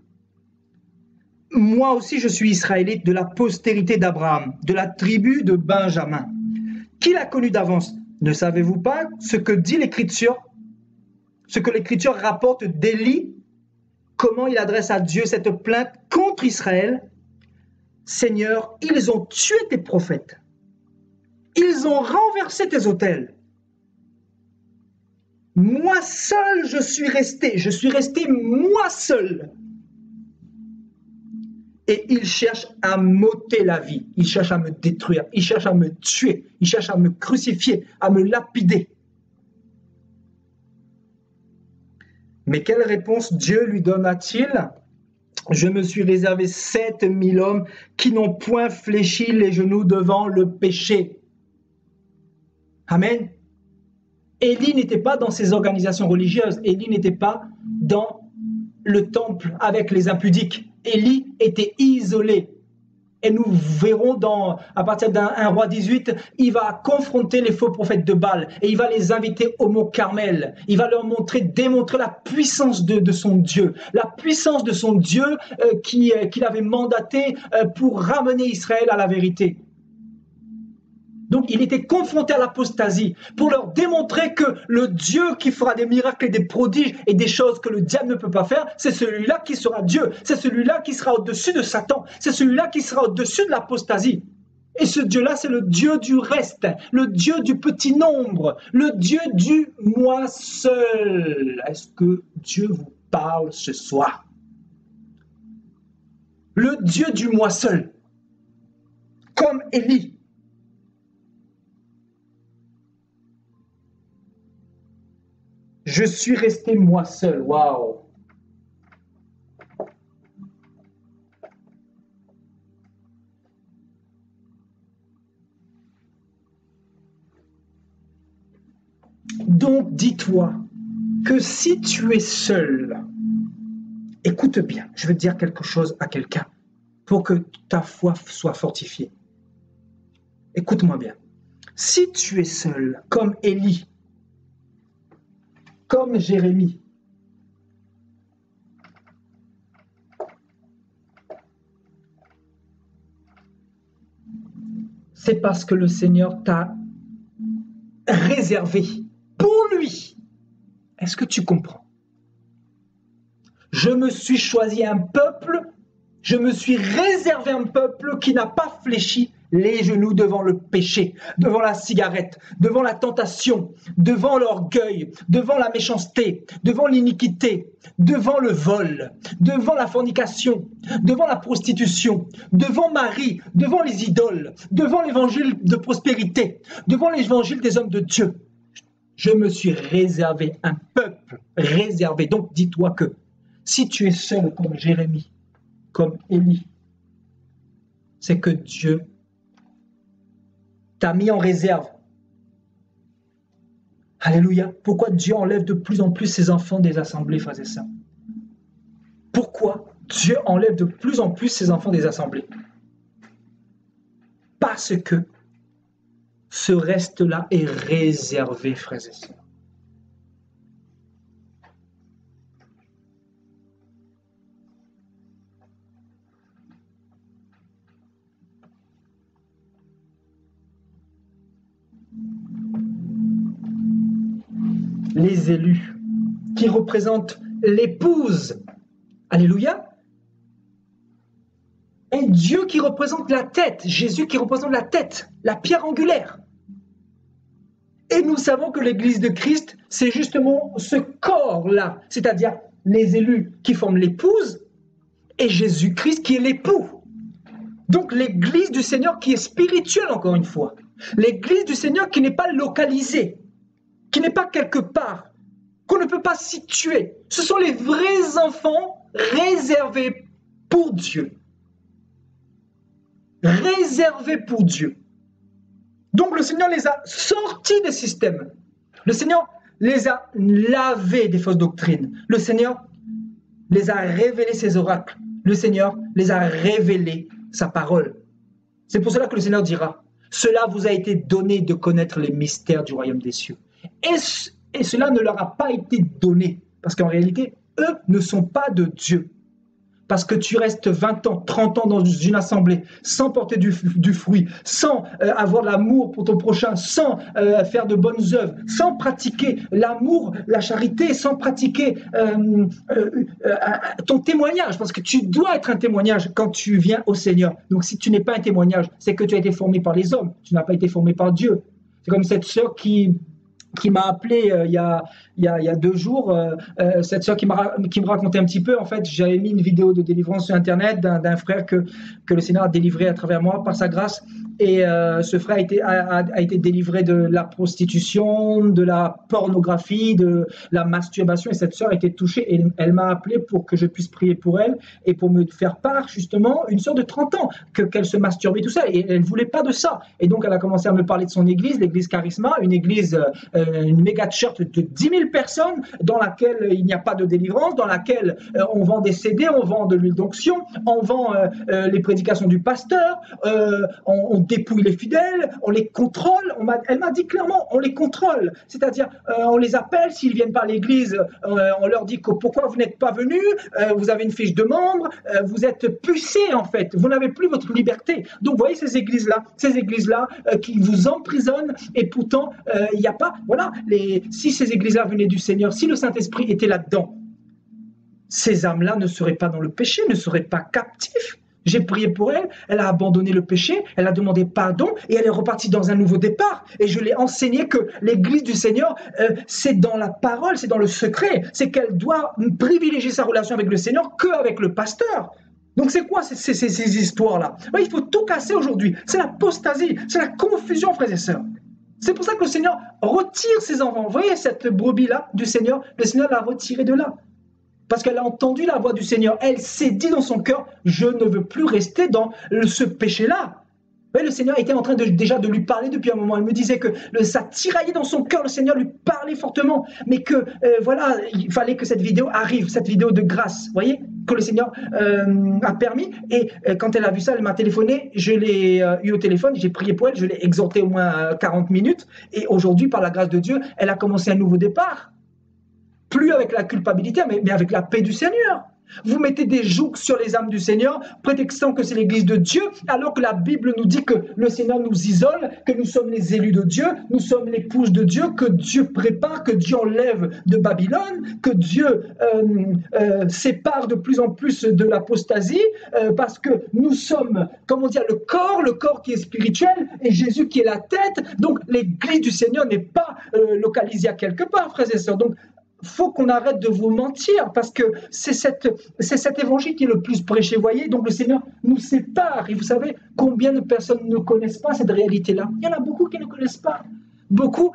moi aussi je suis israélite de la postérité d'Abraham, de la tribu de Benjamin. Qui l'a connu d'avance? Ne savez-vous pas ce que dit l'Écriture? Ce que l'Écriture rapporte d'Élie? Comment il adresse à Dieu cette plainte contre Israël? Seigneur, ils ont tué tes prophètes. Ils ont renversé tes autels. Moi seul, je suis resté moi seul. Et ils cherchent à m'ôter la vie, ils cherchent à me détruire, ils cherchent à me tuer, ils cherchent à me crucifier, à me lapider. Mais quelle réponse Dieu lui donna-t-il? Je me suis réservé 7000 hommes qui n'ont point fléchi les genoux devant le péché. Amen. Élie n'était pas dans ces organisations religieuses. Élie n'était pas dans le temple avec les impudiques. Élie était isolé. Et nous verrons à partir d'un roi 18, il va confronter les faux prophètes de Baal et il va les inviter au mont Carmel. Il va leur démontrer la puissance de son Dieu. La puissance de son Dieu qu'il avait mandaté pour ramener Israël à la vérité. Donc, il était confronté à l'apostasie pour leur démontrer que le Dieu qui fera des miracles et des prodiges et des choses que le diable ne peut pas faire, c'est celui-là qui sera Dieu. C'est celui-là qui sera au-dessus de Satan. C'est celui-là qui sera au-dessus de l'apostasie. Et ce Dieu-là, c'est le Dieu du reste, le Dieu du petit nombre, le Dieu du moi seul. Est-ce que Dieu vous parle ce soir? Le Dieu du moi seul, comme Élie. Je suis resté moi seul. Waouh! Donc, dis-toi que si tu es seul, écoute bien, je vais te dire quelque chose à quelqu'un pour que ta foi soit fortifiée. Écoute-moi bien. Si tu es seul, comme Élie, comme Jérémie, c'est parce que le Seigneur t'a réservé pour lui. Est-ce que tu comprends? Je me suis choisi un peuple, je me suis réservé un peuple qui n'a pas fléchi les genoux devant le péché, devant la cigarette, devant la tentation, devant l'orgueil, devant la méchanceté, devant l'iniquité, devant le vol, devant la fornication, devant la prostitution, devant Marie, devant les idoles, devant l'évangile de prospérité, devant l'évangile des hommes de Dieu. Je me suis réservé un peuple réservé. Donc dis-toi que si tu es seul comme Jérémie, comme Élie, c'est que Dieu t'a mis en réserve. Alléluia. Pourquoi Dieu enlève de plus en plus ses enfants des assemblées, frères et sœurs? Pourquoi Dieu enlève de plus en plus ses enfants des assemblées? Parce que ce reste-là est réservé, frères et sœurs. Les élus qui représentent l'épouse, alléluia, et Dieu qui représente la tête, Jésus qui représente la tête, la pierre angulaire. Et nous savons que l'Église de Christ, c'est justement ce corps-là, c'est-à-dire les élus qui forment l'épouse et Jésus-Christ qui est l'époux. Donc l'Église du Seigneur qui est spirituelle, encore une fois. L'Église du Seigneur qui n'est pas localisée, qui n'est pas quelque part, qu'on ne peut pas situer. Ce sont les vrais enfants réservés pour Dieu. Réservés pour Dieu. Donc le Seigneur les a sortis des systèmes. Le Seigneur les a lavés des fausses doctrines. Le Seigneur les a révélés ses oracles. Le Seigneur les a révélés sa parole. C'est pour cela que le Seigneur dira, cela vous a été donné de connaître les mystères du royaume des cieux. Et cela ne leur a pas été donné, parce qu'en réalité, eux ne sont pas de Dieu. Parce que tu restes 20 ans, 30 ans dans une assemblée, sans porter du fruit, sans avoir l'amour pour ton prochain, sans faire de bonnes œuvres, sans pratiquer l'amour, la charité, sans pratiquer ton témoignage, parce que tu dois être un témoignage quand tu viens au Seigneur. Donc si tu n'es pas un témoignage, c'est que tu as été formé par les hommes, tu n'as pas été formé par Dieu. C'est comme cette sœur qui m'a appelé il y a 2 jours, cette sœur qui me racontait un petit peu. En fait, j'avais mis une vidéo de délivrance sur Internet d'un frère que le Seigneur a délivré à travers moi par sa grâce. Et ce frère a été délivré de la prostitution, de la pornographie, de la masturbation. Et cette sœur a été touchée et elle m'a appelé pour que je puisse prier pour elle et pour me faire part, justement, une sœur de 30 ans, qu'elle se masturbait, tout ça. Et elle ne voulait pas de ça. Et donc, elle a commencé à me parler de son église, l'église Charisma, une église, une méga church de 10 000 personnes dans laquelle il n'y a pas de délivrance, dans laquelle on vend des CD, on vend de l'huile d'onction, on vend les prédications du pasteur, on dépouille les fidèles, on les contrôle. Elle m'a dit clairement, on les contrôle. C'est-à-dire, on les appelle, s'ils viennent pas à l'église, on leur dit que pourquoi vous n'êtes pas venus, vous avez une fiche de membre, vous êtes pucés en fait, vous n'avez plus votre liberté. Donc vous voyez ces églises-là qui vous emprisonnent et pourtant il n'y a pas, voilà, si ces églises-là venaient du Seigneur, si le Saint-Esprit était là-dedans, ces âmes-là ne seraient pas dans le péché, ne seraient pas captives. J'ai prié pour elle, elle a abandonné le péché, elle a demandé pardon et elle est repartie dans un nouveau départ. Et je l'ai enseigné que l'église du Seigneur, c'est dans la parole, c'est dans le secret, c'est qu'elle doit privilégier sa relation avec le Seigneur qu'avec le pasteur. Donc c'est quoi ces histoires-là? Il faut tout casser aujourd'hui. C'est l'apostasie, c'est la confusion, frères et sœurs. C'est pour ça que le Seigneur retire ses enfants. Vous voyez cette brebis-là du Seigneur, le Seigneur l'a retirée de là. Parce qu'elle a entendu la voix du Seigneur. Elle s'est dit dans son cœur, je ne veux plus rester dans ce péché-là. Le Seigneur était en train déjà de lui parler depuis un moment. Elle me disait que ça tiraillait dans son cœur, le Seigneur lui parlait fortement. Mais que, voilà, il fallait que cette vidéo arrive, cette vidéo de grâce, vous voyez, que le Seigneur a permis. Et quand elle a vu ça, elle m'a téléphoné. Je l'ai eu au téléphone, j'ai prié pour elle, je l'ai exhortée au moins 40 minutes. Et aujourd'hui, par la grâce de Dieu, elle a commencé un nouveau départ. Plus avec la culpabilité, mais avec la paix du Seigneur. Vous mettez des jougs sur les âmes du Seigneur, prétextant que c'est l'Église de Dieu, alors que la Bible nous dit que le Seigneur nous isole, que nous sommes les élus de Dieu, nous sommes l'épouse de Dieu, que Dieu prépare, que Dieu enlève de Babylone, que Dieu sépare de plus en plus de l'apostasie, parce que nous sommes, comment dire, le corps qui est spirituel, et Jésus qui est la tête. Donc l'Église du Seigneur n'est pas localisée à quelque part, frères et sœurs. Donc faut qu'on arrête de vous mentir, parce que c'est cet évangile qui est le plus prêché, voyez. Donc le Seigneur nous sépare, et vous savez combien de personnes ne connaissent pas cette réalité-là. Il y en a beaucoup qui ne connaissent pas. Beaucoup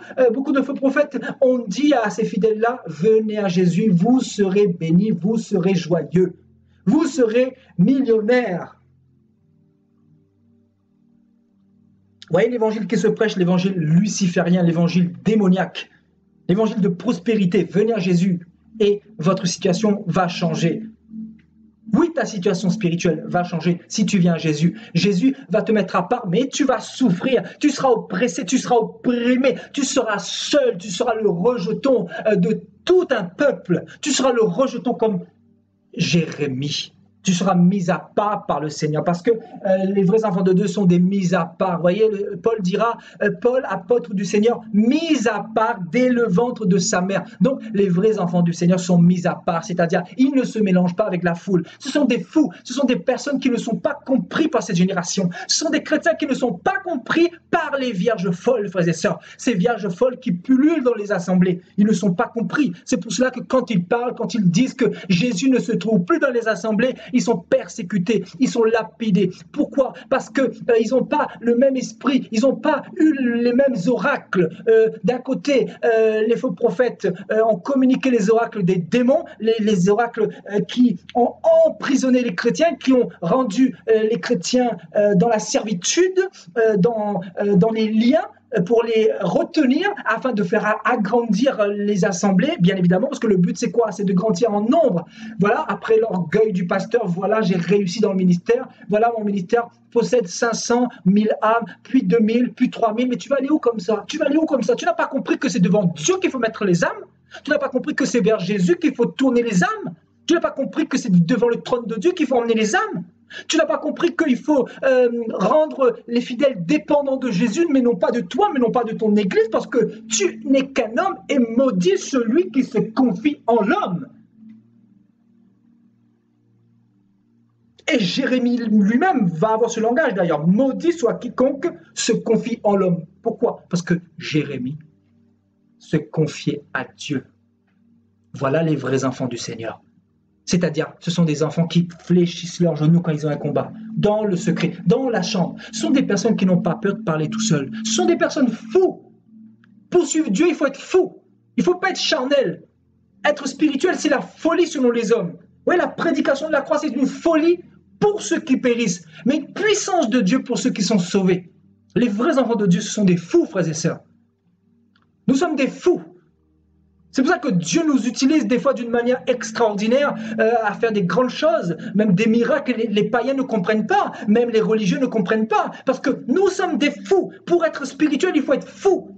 de faux prophètes ont dit à ces fidèles-là, venez à Jésus, vous serez bénis, vous serez joyeux, vous serez millionnaires. Vous voyez l'évangile qui se prêche, l'évangile luciférien, l'évangile démoniaque. L'évangile de prospérité, venez à Jésus et votre situation va changer. Oui, ta situation spirituelle va changer si tu viens à Jésus. Jésus va te mettre à part, mais tu vas souffrir, tu seras oppressé, tu seras opprimé, tu seras seul, tu seras le rejeton de tout un peuple. Tu seras le rejeton comme Jérémie. Tu seras mis à part par le Seigneur, parce que les vrais enfants de Dieu sont des mis à part. Vous voyez, Paul dira, Paul, apôtre du Seigneur, mis à part dès le ventre de sa mère. Donc, les vrais enfants du Seigneur sont mis à part, c'est-à-dire, ils ne se mélangent pas avec la foule. Ce sont des fous, ce sont des personnes qui ne sont pas compris par cette génération. Ce sont des chrétiens qui ne sont pas compris par les vierges folles, frères et sœurs. Ces vierges folles qui pullulent dans les assemblées, ils ne sont pas compris. C'est pour cela que quand ils parlent, quand ils disent que Jésus ne se trouve plus dans les assemblées, ils sont persécutés, ils sont lapidés. Pourquoi? Parce qu'ils n'ont pas le même esprit, ils n'ont pas eu les mêmes oracles. D'un côté, les faux prophètes ont communiqué les oracles des démons, les oracles qui ont emprisonné les chrétiens, qui ont rendu les chrétiens dans la servitude, dans les liens, pour les retenir afin de faire agrandir les assemblées, bien évidemment, parce que le but c'est quoi? C'est de grandir en nombre. Voilà, après l'orgueil du pasteur, voilà, j'ai réussi dans le ministère, voilà, mon ministère possède 500, 1000 âmes, puis 2000, puis 3000, mais tu vas aller où comme ça? Tu vas aller où comme ça? Tu n'as pas compris que c'est devant Dieu qu'il faut mettre les âmes? Tu n'as pas compris que c'est vers Jésus qu'il faut tourner les âmes? Tu n'as pas compris que c'est devant le trône de Dieu qu'il faut emmener les âmes? Tu n'as pas compris qu'il faut rendre les fidèles dépendants de Jésus, mais non pas de toi, mais non pas de ton Église, parce que tu n'es qu'un homme et maudit celui qui se confie en l'homme. Et Jérémie lui-même va avoir ce langage d'ailleurs. Maudit soit quiconque se confie en l'homme. Pourquoi? Parce que Jérémie se confiait à Dieu. Voilà les vrais enfants du Seigneur. C'est-à-dire, ce sont des enfants qui fléchissent leurs genoux quand ils ont un combat, dans le secret, dans la chambre. Ce sont des personnes qui n'ont pas peur de parler tout seuls. Ce sont des personnes fous. Pour suivre Dieu, il faut être fou. Il ne faut pas être charnel. Être spirituel, c'est la folie selon les hommes. Oui, la prédication de la croix, c'est une folie pour ceux qui périssent, mais une puissance de Dieu pour ceux qui sont sauvés. Les vrais enfants de Dieu, ce sont des fous, frères et sœurs. Nous sommes des fous. C'est pour ça que Dieu nous utilise des fois d'une manière extraordinaire à faire des grandes choses, même des miracles que les païens ne comprennent pas, même les religieux ne comprennent pas, parce que nous sommes des fous. Pour être spirituel, il faut être fou.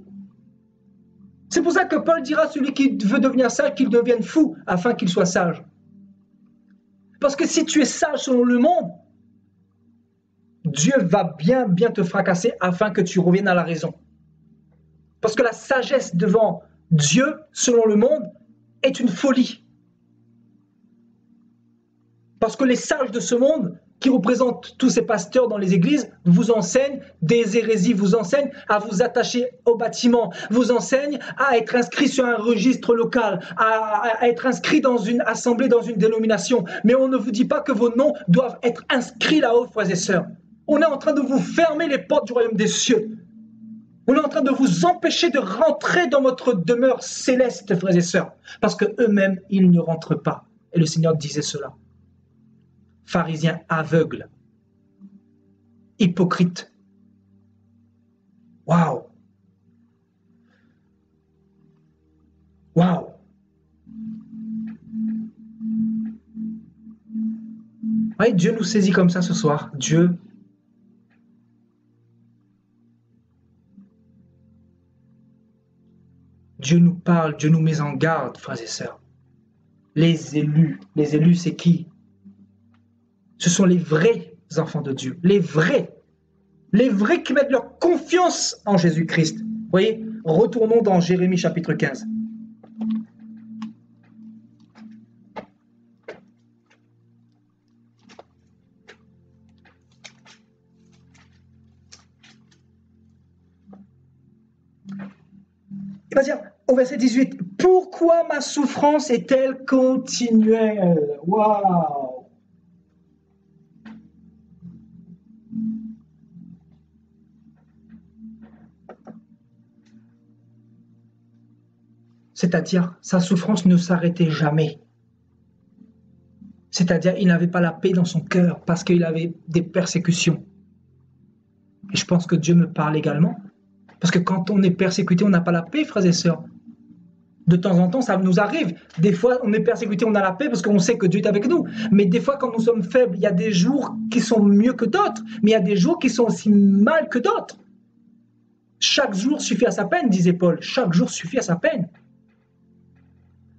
C'est pour ça que Paul dira à celui qui veut devenir sage qu'il devienne fou, afin qu'il soit sage. Parce que si tu es sage selon le monde, Dieu va bien te fracasser afin que tu reviennes à la raison. Parce que la sagesse devant Dieu, selon le monde, est une folie. Parce que les sages de ce monde, qui représentent tous ces pasteurs dans les églises, vous enseignent des hérésies, vous enseignent à vous attacher au bâtiment, vous enseignent à être inscrit sur un registre local, à être inscrit dans une assemblée, dans une dénomination. Mais on ne vous dit pas que vos noms doivent être inscrits là-haut, frères et sœurs. On est en train de vous fermer les portes du royaume des cieux. On est en train de vous empêcher de rentrer dans votre demeure céleste, frères et sœurs, parce qu'eux-mêmes, ils ne rentrent pas. Et le Seigneur disait cela. Pharisiens aveugles, hypocrites. Waouh! Waouh! Oui, Dieu nous saisit comme ça ce soir. Dieu nous parle, Dieu nous met en garde, frères et sœurs. Les élus, c'est qui? Ce sont les vrais enfants de Dieu, les vrais qui mettent leur confiance en Jésus-Christ. Vous voyez, retournons dans Jérémie chapitre 15. Il va dire au verset 18, « Pourquoi ma souffrance est-elle continuelle ?» Waouh! C'est-à-dire, sa souffrance ne s'arrêtait jamais. C'est-à-dire, il n'avait pas la paix dans son cœur parce qu'il avait des persécutions. Et je pense que Dieu me parle également. Parce que quand on est persécuté, on n'a pas la paix, frères et sœurs. De temps en temps, ça nous arrive. Des fois, on est persécuté, on a la paix parce qu'on sait que Dieu est avec nous. Mais des fois, quand nous sommes faibles, il y a des jours qui sont mieux que d'autres. Mais il y a des jours qui sont aussi mal que d'autres. Chaque jour suffit à sa peine, disait Paul. Chaque jour suffit à sa peine.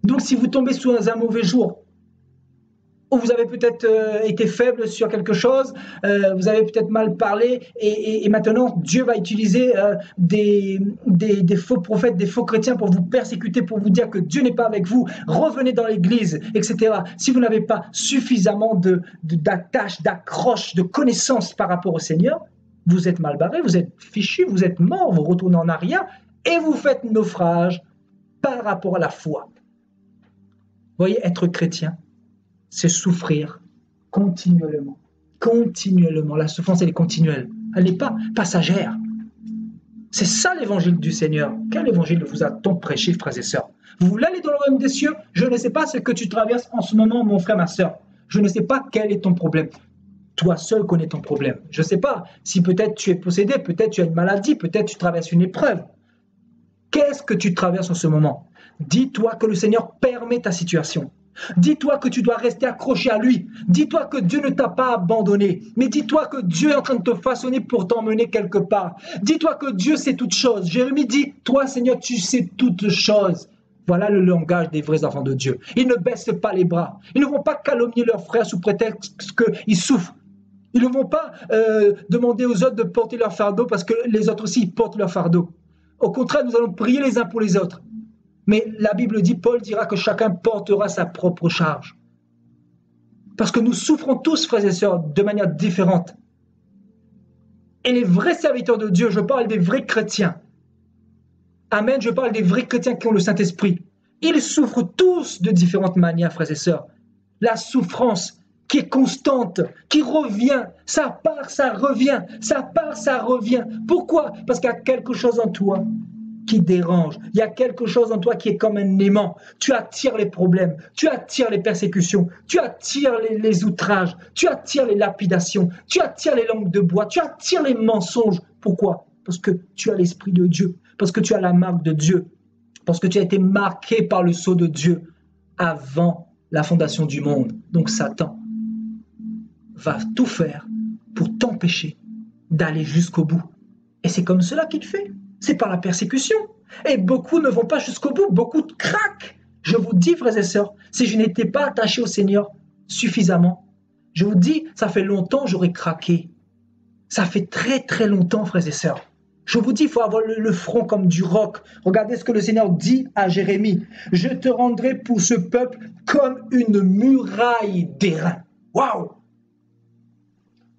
Donc, si vous tombez sous un mauvais jour, ou vous avez peut-être été faible sur quelque chose, vous avez peut-être mal parlé, et maintenant Dieu va utiliser des faux prophètes, des faux chrétiens pour vous persécuter, pour vous dire que Dieu n'est pas avec vous, revenez dans l'église, etc. Si vous n'avez pas suffisamment d'attache, d'accroche, de connaissance par rapport au Seigneur, vous êtes mal barré, vous êtes fichu, vous êtes mort, vous retournez en arrière, et vous faites naufrage par rapport à la foi. Vous voyez, être chrétien, c'est souffrir continuellement. Continuellement. La souffrance, elle est continuelle. Elle n'est pas passagère. C'est ça l'évangile du Seigneur. Quel évangile vous a-t-on prêché, frères et sœurs? Vous voulez aller dans le royaume des cieux? Je ne sais pas ce que tu traverses en ce moment, mon frère, ma sœur. Je ne sais pas quel est ton problème. Toi seul connais ton problème. Je ne sais pas si peut-être tu es possédé, peut-être tu as une maladie, peut-être tu traverses une épreuve. Qu'est-ce que tu traverses en ce moment? Dis-toi que le Seigneur permet ta situation. Dis-toi que tu dois rester accroché à lui. Dis-toi que Dieu ne t'a pas abandonné. Mais dis-toi que Dieu est en train de te façonner pour t'emmener quelque part. Dis-toi que Dieu sait toutes choses. Jérémie dit, toi Seigneur, tu sais toutes choses. Voilà le langage des vrais enfants de Dieu. Ils ne baissent pas les bras. Ils ne vont pas calomnier leurs frères sous prétexte qu'ils souffrent. Ils ne vont pas demander aux autres de porter leur fardeau parce que les autres aussi portent leur fardeau. Au contraire, nous allons prier les uns pour les autres. Mais la Bible dit, Paul dira que chacun portera sa propre charge. Parce que nous souffrons tous, frères et sœurs, de manière différente. Et les vrais serviteurs de Dieu, je parle des vrais chrétiens. Amen, je parle des vrais chrétiens qui ont le Saint-Esprit. Ils souffrent tous de différentes manières, frères et sœurs. La souffrance qui est constante, qui revient, ça part, ça revient, ça part, ça revient. Pourquoi? Parce qu'il y a quelque chose en toi qui dérange. Il y a quelque chose en toi qui est comme un aimant. Tu attires les problèmes, tu attires les persécutions, tu attires les outrages, tu attires les lapidations, tu attires les langues de bois, tu attires les mensonges. Pourquoi? Parce que tu as l'Esprit de Dieu, parce que tu as la marque de Dieu, parce que tu as été marqué par le sceau de Dieu avant la fondation du monde. Donc Satan va tout faire pour t'empêcher d'aller jusqu'au bout. Et c'est comme cela qu'il fait. C'est par la persécution. Et beaucoup ne vont pas jusqu'au bout, beaucoup craquent. Je vous dis, frères et sœurs, si je n'étais pas attaché au Seigneur suffisamment, je vous dis, ça fait longtemps que j'aurais craqué. Ça fait très très longtemps, frères et sœurs. Je vous dis, il faut avoir le front comme du roc. Regardez ce que le Seigneur dit à Jérémie. Je te rendrai pour ce peuple comme une muraille d'airain. Waouh!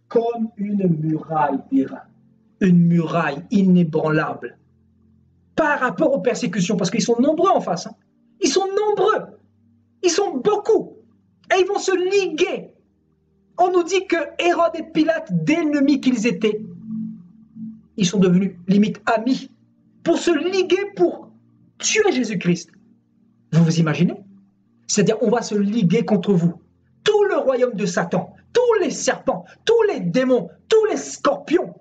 Comme une muraille d'airain. Une muraille inébranlable par rapport aux persécutions, parce qu'ils sont nombreux en face. Hein. Ils sont nombreux. Ils sont beaucoup. Et ils vont se liguer. On nous dit que Hérode et Pilate, d'ennemis qu'ils étaient, ils sont devenus limite amis pour se liguer pour tuer Jésus-Christ. Vous vous imaginez? C'est-à-dire, on va se liguer contre vous. Tout le royaume de Satan, tous les serpents, tous les démons, tous les scorpions,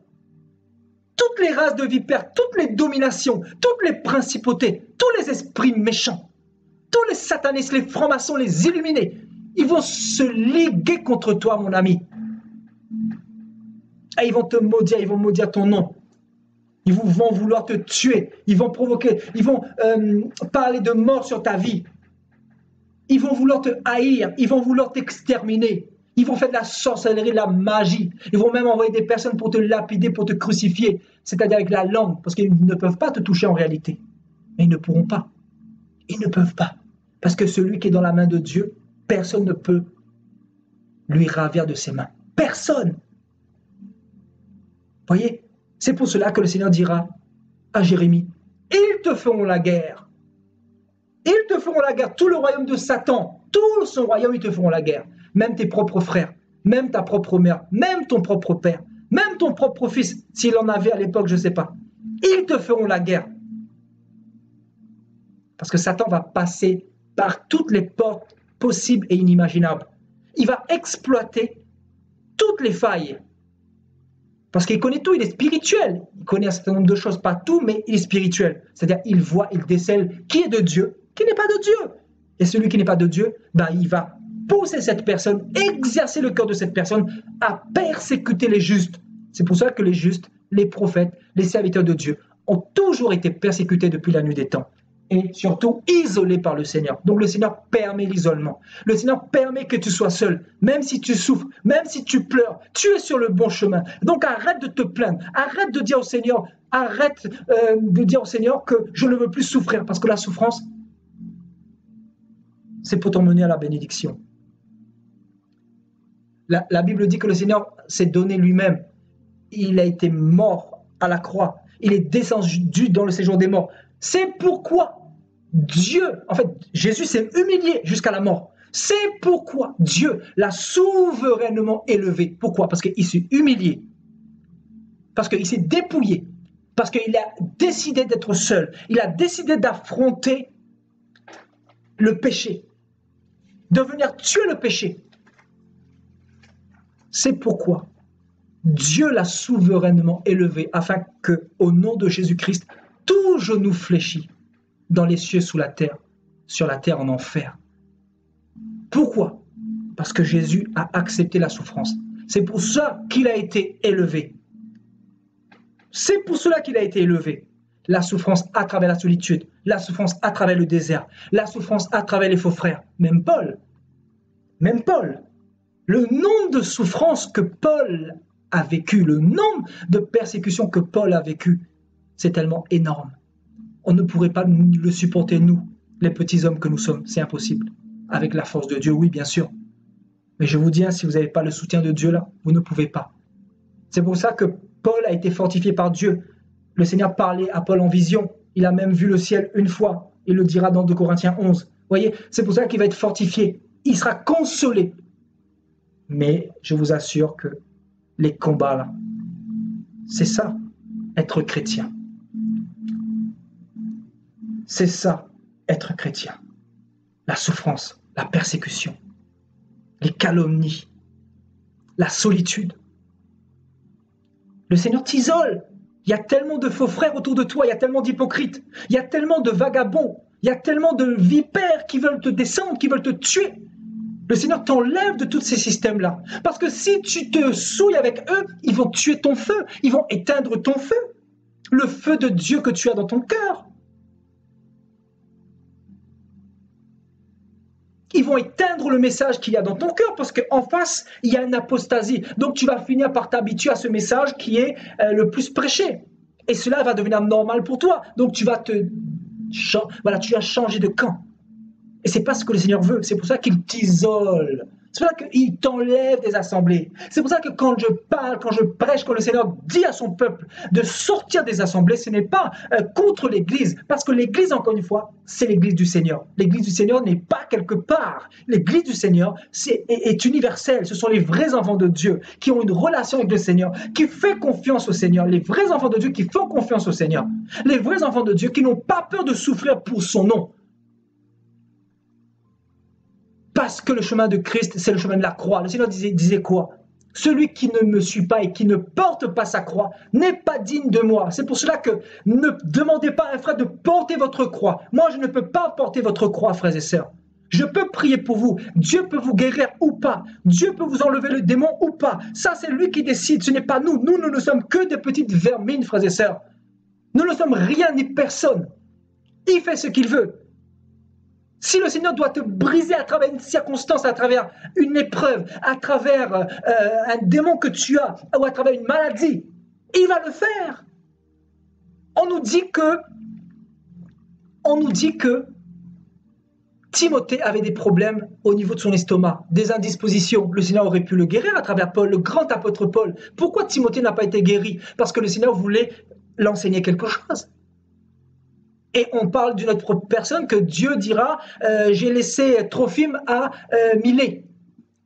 toutes les races de vipères, toutes les dominations, toutes les principautés, tous les esprits méchants, tous les satanistes, les francs-maçons, les illuminés, ils vont se liguer contre toi, mon ami. Et ils vont te maudire, ils vont maudire ton nom. Ils vont vouloir te tuer, ils vont provoquer, ils vont parler de mort sur ta vie. Ils vont vouloir te haïr, ils vont vouloir t'exterminer. Ils vont faire de la sorcellerie, de la magie. Ils vont même envoyer des personnes pour te lapider, pour te crucifier, c'est-à-dire avec la langue, parce qu'ils ne peuvent pas te toucher en réalité. Mais ils ne pourront pas. Ils ne peuvent pas. Parce que celui qui est dans la main de Dieu, personne ne peut lui ravir de ses mains. Personne. Voyez, c'est pour cela que le Seigneur dira à Jérémie, ils te feront la guerre. Ils te feront la guerre. Tout le royaume de Satan, tout son royaume, ils te feront la guerre. Même tes propres frères, même ta propre mère, même ton propre père, même ton propre fils, s'il en avait à l'époque, je ne sais pas. Ils te feront la guerre. Parce que Satan va passer par toutes les portes possibles et inimaginables. Il va exploiter toutes les failles. Parce qu'il connaît tout, il est spirituel. Il connaît un certain nombre de choses, pas tout, mais il est spirituel. C'est-à-dire, il voit, il décèle qui est de Dieu, qui n'est pas de Dieu. Et celui qui n'est pas de Dieu, il va pousser cette personne, exercer le cœur de cette personne à persécuter les justes. C'est pour ça que les justes, les prophètes, les serviteurs de Dieu ont toujours été persécutés depuis la nuit des temps. Et surtout isolés par le Seigneur. Donc le Seigneur permet l'isolement. Le Seigneur permet que tu sois seul. Même si tu souffres, même si tu pleures, tu es sur le bon chemin. Donc arrête de te plaindre. Arrête de dire au Seigneur, que je ne veux plus souffrir. Parce que la souffrance, c'est pour t'emmener à la bénédiction. La Bible dit que le Seigneur s'est donné lui-même. Il a été mort à la croix. Il est descendu dans le séjour des morts. C'est pourquoi Jésus s'est humilié jusqu'à la mort. C'est pourquoi Dieu l'a souverainement élevé. Pourquoi? Parce qu'il s'est humilié. Parce qu'il s'est dépouillé. Parce qu'il a décidé d'être seul. Il a décidé d'affronter le péché. De venir tuer le péché. C'est pourquoi Dieu l'a souverainement élevé afin que, au nom de Jésus-Christ, tout genou fléchit dans les cieux, sous la terre, sur la terre en enfer. Pourquoi? Parce que Jésus a accepté la souffrance. C'est pour ça qu'il a été élevé. C'est pour cela qu'il a été élevé. La souffrance à travers la solitude, la souffrance à travers le désert, la souffrance à travers les faux frères. Même Paul, le nombre de souffrances que Paul a vécu, le nombre de persécutions que Paul a vécu, c'est tellement énorme. On ne pourrait pas le supporter, nous, les petits hommes que nous sommes. C'est impossible. Avec la force de Dieu, oui, bien sûr. Mais je vous dis, si vous n'avez pas le soutien de Dieu là, vous ne pouvez pas. C'est pour ça que Paul a été fortifié par Dieu. Le Seigneur parlait à Paul en vision. Il a même vu le ciel une fois. Il le dira dans 2 Corinthiens 11. Vous voyez, c'est pour ça qu'il va être fortifié. Il sera consolé. Mais je vous assure que les combats là, c'est ça, être chrétien. C'est ça, être chrétien. La souffrance, la persécution, les calomnies, la solitude. Le Seigneur t'isole. Il y a tellement de faux frères autour de toi, il y a tellement d'hypocrites, il y a tellement de vagabonds, il y a tellement de vipères qui veulent te descendre, qui veulent te tuer. Le Seigneur t'enlève de tous ces systèmes-là. Parce que si tu te souilles avec eux, ils vont tuer ton feu, ils vont éteindre ton feu, le feu de Dieu que tu as dans ton cœur. Ils vont éteindre le message qu'il y a dans ton cœur parce qu'en face, il y a une apostasie. Donc tu vas finir par t'habituer à ce message qui est le plus prêché. Et cela va devenir normal pour toi. Donc tu vas tu vas changer de camp. Et c'est pas ce que le Seigneur veut. C'est pour ça qu'il t'isole. C'est pour ça qu'il t'enlève des assemblées. C'est pour ça que quand je parle, quand je prêche, quand le Seigneur dit à son peuple de sortir des assemblées, ce n'est pas contre l'Église. Parce que l'Église, encore une fois, c'est l'Église du Seigneur. L'Église du Seigneur n'est pas quelque part. L'Église du Seigneur est universelle. Ce sont les vrais enfants de Dieu qui ont une relation avec le Seigneur, qui font confiance au Seigneur. Les vrais enfants de Dieu qui font confiance au Seigneur. Les vrais enfants de Dieu qui n'ont pas peur de souffrir pour son nom. Parce que le chemin de Christ, c'est le chemin de la croix. Le Seigneur disait quoi? Celui qui ne me suit pas et qui ne porte pas sa croix n'est pas digne de moi. C'est pour cela que ne demandez pas à un frère de porter votre croix. Moi, je ne peux pas porter votre croix, frères et sœurs. Je peux prier pour vous. Dieu peut vous guérir ou pas. Dieu peut vous enlever le démon ou pas. Ça, c'est lui qui décide. Ce n'est pas nous. Nous ne sommes que des petites vermines, frères et sœurs. Nous ne sommes rien ni personne. Il fait ce qu'il veut. Si le Seigneur doit te briser à travers une circonstance, à travers une épreuve, à travers un démon que tu as, ou à travers une maladie, il va le faire. On nous dit que Timothée avait des problèmes au niveau de son estomac, des indispositions. Le Seigneur aurait pu le guérir à travers Paul, le grand apôtre Paul. Pourquoi Timothée n'a pas été guéri? Parce que le Seigneur voulait l'enseigner quelque chose. Et on parle d'une autre personne que Dieu dira, j'ai laissé Trophime à Milet.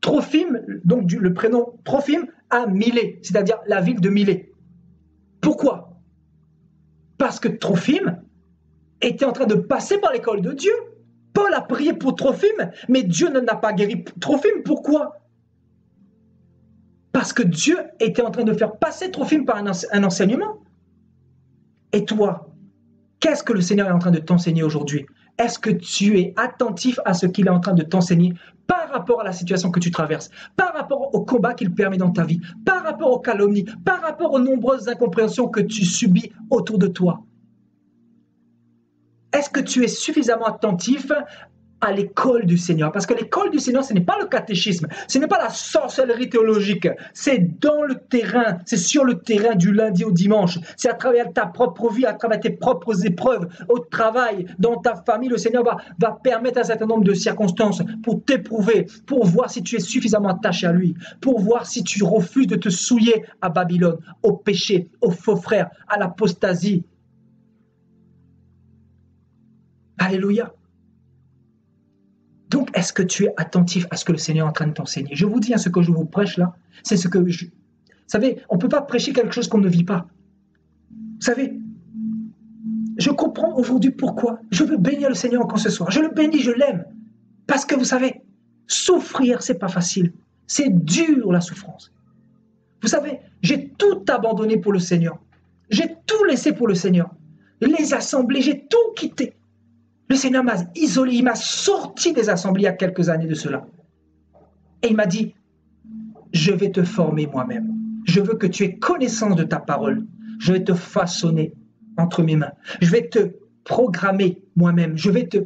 Trophime, donc le prénom Trophime à Milet, c'est-à-dire la ville de Milet. Pourquoi? Parce que Trophime était en train de passer par l'école de Dieu. Paul a prié pour Trophime, mais Dieu n'a pas guéri Trophime. Pourquoi? Parce que Dieu était en train de faire passer Trophime par un enseignement. Et toi, qu'est-ce que le Seigneur est en train de t'enseigner aujourd'hui? Est-ce que tu es attentif à ce qu'il est en train de t'enseigner par rapport à la situation que tu traverses, par rapport au combat qu'il permet dans ta vie, par rapport aux calomnies, par rapport aux nombreuses incompréhensions que tu subis autour de toi? Est-ce que tu es suffisamment attentif à l'école du Seigneur? Parce que l'école du Seigneur, ce n'est pas le catéchisme, ce n'est pas la sorcellerie théologique, c'est dans le terrain, c'est sur le terrain du lundi au dimanche, c'est à travers ta propre vie, à travers tes propres épreuves, au travail, dans ta famille, le Seigneur va permettre un certain nombre de circonstances pour t'éprouver, pour voir si tu es suffisamment attaché à lui, pour voir si tu refuses de te souiller à Babylone, au péché, aux faux frères, à l'apostasie. Alléluia. Donc, est-ce que tu es attentif à ce que le Seigneur est en train de t'enseigner? Je vous dis, ce que je vous prêche là, c'est ce que Vous savez, on ne peut pas prêcher quelque chose qu'on ne vit pas. Vous savez, je comprends aujourd'hui pourquoi. Je veux bénir le Seigneur encore ce soir. Je le bénis, je l'aime. Parce que vous savez, souffrir, c'est pas facile. C'est dur la souffrance. Vous savez, j'ai tout abandonné pour le Seigneur. J'ai tout laissé pour le Seigneur. Les assemblées, j'ai tout quitté. Le Seigneur m'a isolé, il m'a sorti des assemblées il y a quelques années de cela. Et il m'a dit, je vais te former moi-même. Je veux que tu aies connaissance de ta parole. Je vais te façonner entre mes mains. Je vais te programmer moi-même. Je vais te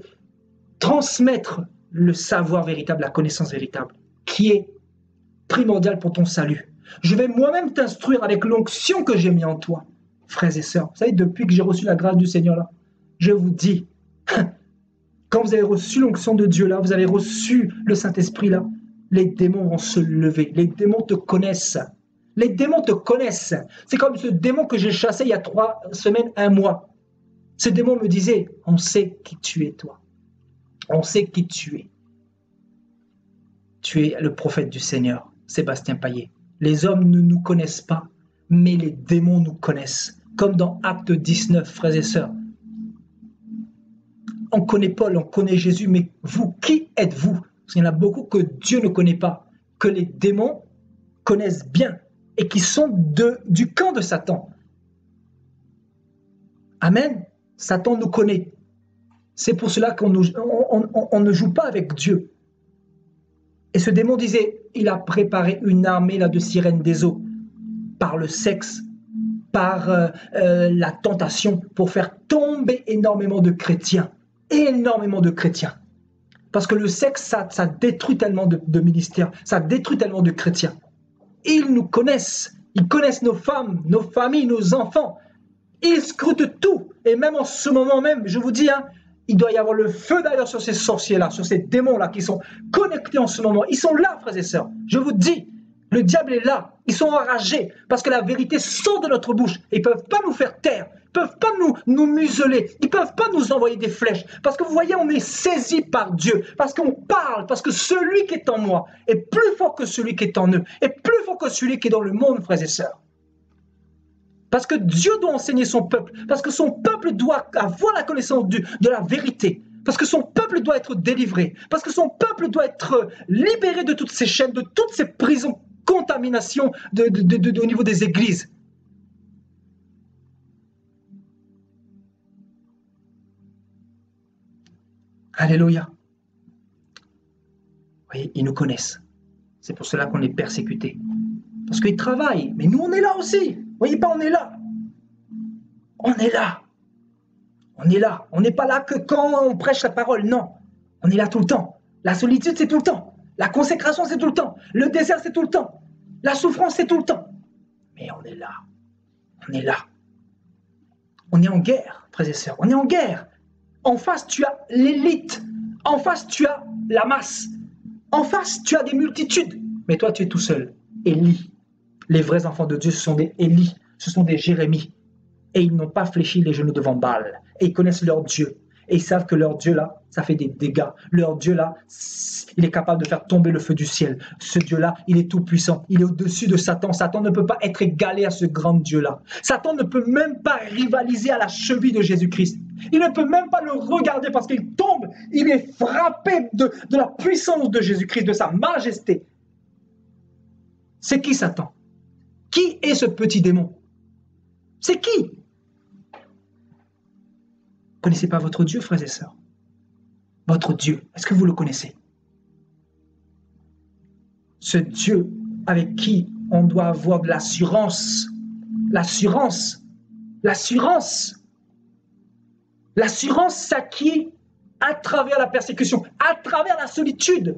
transmettre le savoir véritable, la connaissance véritable, qui est primordiale pour ton salut. Je vais moi-même t'instruire avec l'onction que j'ai mis en toi, frères et sœurs. Vous savez, depuis que j'ai reçu la grâce du Seigneur là, je vous dis, quand vous avez reçu l'onction de Dieu là, vous avez reçu le Saint-Esprit là, les démons vont se lever. Les démons te connaissent. Les démons te connaissent. C'est comme ce démon que j'ai chassé il y a 3 semaines, 1 mois. Ce démon me disait, on sait qui tu es toi. On sait qui tu es. Tu es le prophète du Seigneur, Sébastien Payet. Les hommes ne nous connaissent pas, mais les démons nous connaissent. Comme dans Acte 19, frères et sœurs. On connaît Paul, on connaît Jésus, mais vous, qui êtes-vous? Parce qu'il y en a beaucoup que Dieu ne connaît pas, que les démons connaissent bien et qui sont du camp de Satan. Amen. Satan nous connaît. C'est pour cela qu'on ne joue pas avec Dieu. Et ce démon disait, il a préparé une armée là, de sirènes des eaux, par le sexe, par la tentation, pour faire tomber énormément de chrétiens. Énormément de chrétiens. Parce que le sexe, ça détruit tellement de ministères, ça détruit tellement de chrétiens. Ils nous connaissent, ils connaissent nos femmes, nos familles, nos enfants. Ils scrutent tout. Et même en ce moment même, je vous dis, il doit y avoir le feu d'ailleurs sur ces sorciers-là, sur ces démons-là qui sont connectés en ce moment. Ils sont là, frères et sœurs. Je vous dis, le diable est là. Ils sont enragés parce que la vérité sort de notre bouche. Ils ne peuvent pas nous faire taire. Ils ne peuvent pas nous museler. Ils ne peuvent pas nous envoyer des flèches. Parce que vous voyez, on est saisi par Dieu. Parce qu'on parle. Parce que celui qui est en moi est plus fort que celui qui est en eux. Est plus fort que celui qui est dans le monde, frères et sœurs. Parce que Dieu doit enseigner son peuple. Parce que son peuple doit avoir la connaissance de la vérité. Parce que son peuple doit être délivré. Parce que son peuple doit être libéré de toutes ces chaînes, de toutes ces prisons, contaminations au niveau des églises. Alléluia. Vous voyez, ils nous connaissent. C'est pour cela qu'on est persécutés. Parce qu'ils travaillent. Mais nous, on est là aussi. Vous voyez pas, on est là. On est là. On est là. On n'est pas là que quand on prêche la parole, non. On est là tout le temps. La solitude, c'est tout le temps. La consécration, c'est tout le temps. Le désert, c'est tout le temps. La souffrance, c'est tout le temps. Mais on est là. On est là. On est en guerre, frères et sœurs. On est en guerre. En face, tu as l'élite. En face, tu as la masse. En face, tu as des multitudes. Mais toi, tu es tout seul. Élie. Les vrais enfants de Dieu, ce sont des Élie. Ce sont des Jérémie. Et ils n'ont pas fléchi les genoux devant Baal. Et ils connaissent leur Dieu. Et ils savent que leur Dieu là, ça fait des dégâts. Leur Dieu là, il est capable de faire tomber le feu du ciel. Ce Dieu là, il est tout puissant. Il est au-dessus de Satan. Satan ne peut pas être égalé à ce grand Dieu là. Satan ne peut même pas rivaliser à la cheville de Jésus-Christ. Il ne peut même pas le regarder parce qu'il tombe. Il est frappé de la puissance de Jésus-Christ, de sa majesté. C'est qui Satan? Qui est ce petit démon? C'est qui? Vous ne connaissez pas votre Dieu, frères et sœurs? Votre Dieu, est-ce que vous le connaissez? Ce Dieu avec qui on doit avoir de l'assurance. L'assurance. L'assurance. L'assurance s'acquiert à travers la persécution, à travers la solitude.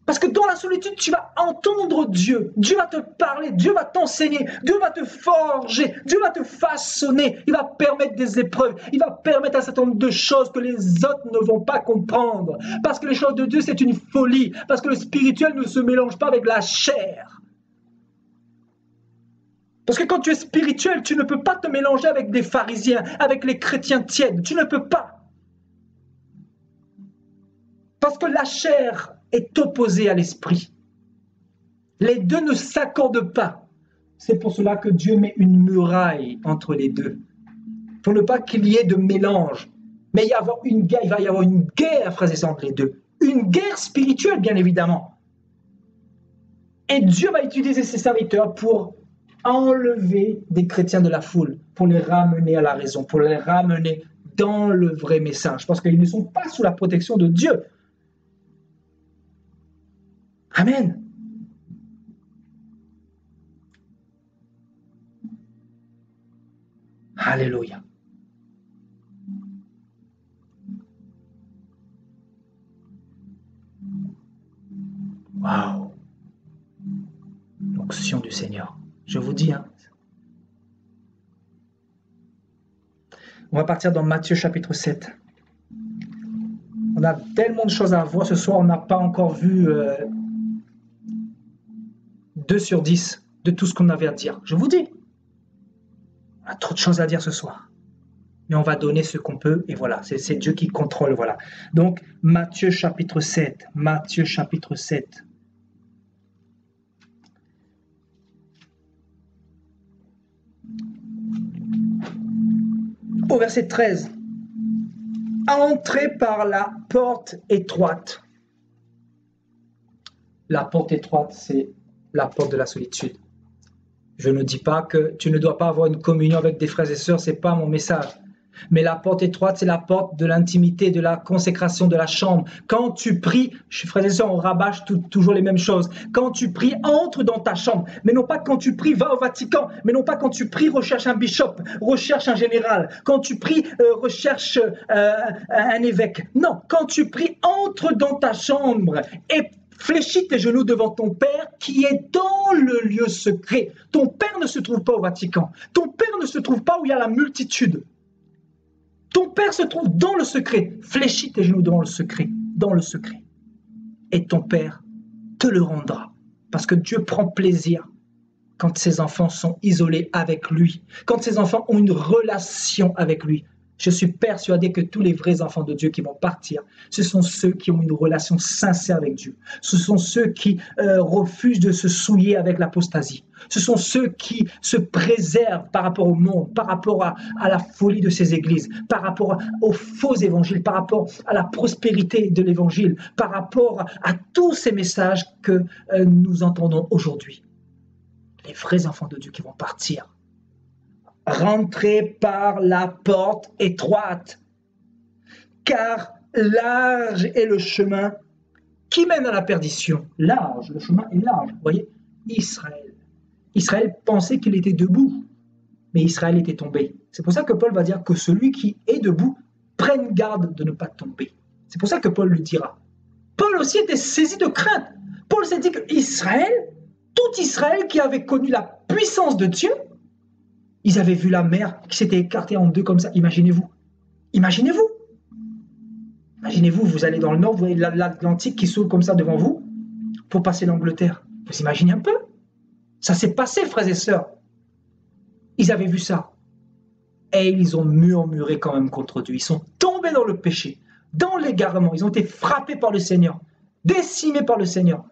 Parce que dans la solitude, tu vas entendre Dieu. Dieu va te parler, Dieu va t'enseigner, Dieu va te forger, Dieu va te façonner. Il va permettre des épreuves, il va permettre un certain nombre de choses que les autres ne vont pas comprendre. Parce que les choses de Dieu, c'est une folie. Parce que le spirituel ne se mélange pas avec la chair. Parce que quand tu es spirituel, tu ne peux pas te mélanger avec des pharisiens, avec les chrétiens tièdes. Tu ne peux pas. Parce que la chair est opposée à l'esprit. Les deux ne s'accordent pas. C'est pour cela que Dieu met une muraille entre les deux. Pour ne pas qu'il y ait de mélange. Mais il va y avoir une guerre, frères et sœurs, entre les deux. Une guerre spirituelle, bien évidemment. Et Dieu va utiliser ses serviteurs pour enlever des chrétiens de la foule, pour les ramener à la raison, pour les ramener dans le vrai message. Parce qu'ils ne sont pas sous la protection de Dieu. Amen. Alléluia. Waouh. L'onction du Seigneur. Je vous dis, hein. On va partir dans Matthieu chapitre 7. On a tellement de choses à voir ce soir, on n'a pas encore vu 2 sur 10 de tout ce qu'on avait à dire. Je vous dis, on a trop de choses à dire ce soir. Mais on va donner ce qu'on peut, et voilà, c'est Dieu qui contrôle, voilà. Donc, Matthieu chapitre 7, Matthieu chapitre 7. Au verset 13. Entrez par la porte étroite. La porte étroite, c'est la porte de la solitude. Je ne dis pas que tu ne dois pas avoir une communion avec des frères et sœurs, ce n'est pas mon message. Mais la porte étroite, c'est la porte de l'intimité, de la consécration de la chambre. Quand tu pries, frères et sœurs, on rabâche toujours les mêmes choses. Quand tu pries, entre dans ta chambre. Mais non pas quand tu pries, va au Vatican. Mais non pas quand tu pries, recherche un bishop, recherche un général. Quand tu pries, recherche un évêque. Non, quand tu pries, entre dans ta chambre et fléchis tes genoux devant ton Père qui est dans le lieu secret. Ton Père ne se trouve pas au Vatican. Ton Père ne se trouve pas où il y a la multitude. Ton Père se trouve dans le secret. Fléchis tes genoux devant le secret, dans le secret. Et ton Père te le rendra. Parce que Dieu prend plaisir quand ses enfants sont isolés avec lui, quand ses enfants ont une relation avec lui. Je suis persuadé que tous les vrais enfants de Dieu qui vont partir, ce sont ceux qui ont une relation sincère avec Dieu. Ce sont ceux qui refusent de se souiller avec l'apostasie. Ce sont ceux qui se préservent par rapport au monde, par rapport à la folie de ces églises, par rapport aux faux évangiles, par rapport à la prospérité de l'évangile, par rapport à tous ces messages que nous entendons aujourd'hui. Les vrais enfants de Dieu qui vont partir. Rentrez par la porte étroite, car large est le chemin qui mène à la perdition. Large, le chemin est large. Vous voyez, Israël. Israël pensait qu'il était debout, mais Israël était tombé. C'est pour ça que Paul va dire que celui qui est debout prenne garde de ne pas tomber. C'est pour ça que Paul le dira. Paul aussi était saisi de crainte. Paul s'est dit que Israël, tout Israël qui avait connu la puissance de Dieu, ils avaient vu la mer qui s'était écartée en deux comme ça. Imaginez-vous. Imaginez-vous. Imaginez-vous, vous allez dans le nord, vous voyez l'Atlantique qui s'ouvre comme ça devant vous pour passer l'Angleterre. Vous imaginez un peu? Ça s'est passé, frères et sœurs. Ils avaient vu ça. Et ils ont murmuré quand même contre Dieu. Ils sont tombés dans le péché, dans l'égarement. Ils ont été frappés par le Seigneur, décimés par le Seigneur.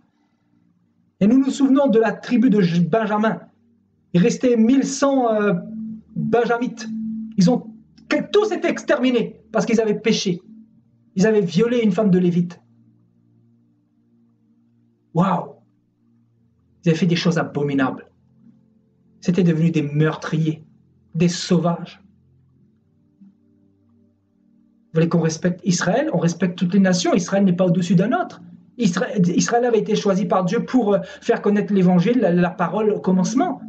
Et nous nous souvenons de la tribu de Benjamin. Il restait 1100 benjamites. Ils ont tous été exterminés parce qu'ils avaient péché. Ils avaient violé une femme de Lévite. Waouh! Ils avaient fait des choses abominables. C'était devenu des meurtriers, des sauvages. Vous voulez qu'on respecte Israël? On respecte toutes les nations. Israël n'est pas au-dessus d'un autre. Israël avait été choisi par Dieu pour faire connaître l'évangile, la parole au commencement.